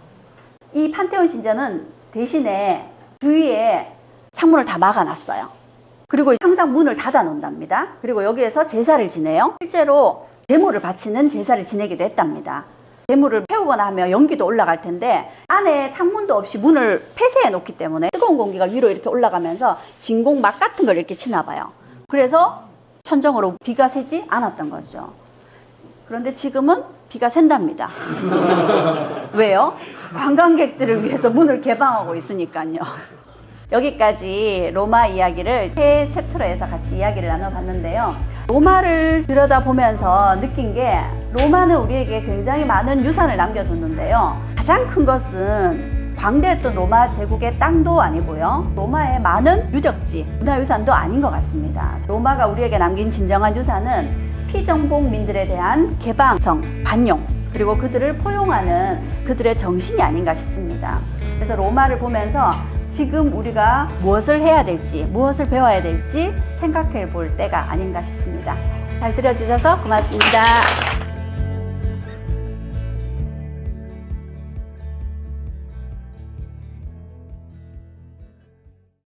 이 판테온 신전은 대신에 주위에 창문을 다 막아놨어요. 그리고 항상 문을 닫아 놓는답니다. 그리고 여기에서 제사를 지내요. 실제로 제물을 바치는 제사를 지내기도 했답니다. 제물을 태우거나 하면 연기도 올라갈 텐데 안에 창문도 없이 문을 폐쇄해 놓기 때문에 뜨거운 공기가 위로 이렇게 올라가면서 진공막 같은 걸 이렇게 치나 봐요. 그래서 천정으로 비가 새지 않았던 거죠. 그런데 지금은 비가 샌답니다. 왜요? 관광객들을 위해서 문을 개방하고 있으니까요. 여기까지 로마 이야기를 세 챕터로 해서 같이 이야기를 나눠봤는데요. 로마를 들여다보면서 느낀 게 로마는 우리에게 굉장히 많은 유산을 남겨줬는데요. 가장 큰 것은 광대했던 로마 제국의 땅도 아니고요. 로마의 많은 유적지, 문화유산도 아닌 것 같습니다. 로마가 우리에게 남긴 진정한 유산은 피정복민들에 대한 개방성, 관용, 그리고 그들을 포용하는 그들의 정신이 아닌가 싶습니다. 그래서 로마를 보면서 지금 우리가 무엇을 해야 될지, 무엇을 배워야 될지 생각해 볼 때가 아닌가 싶습니다. 잘 들어주셔서 고맙습니다.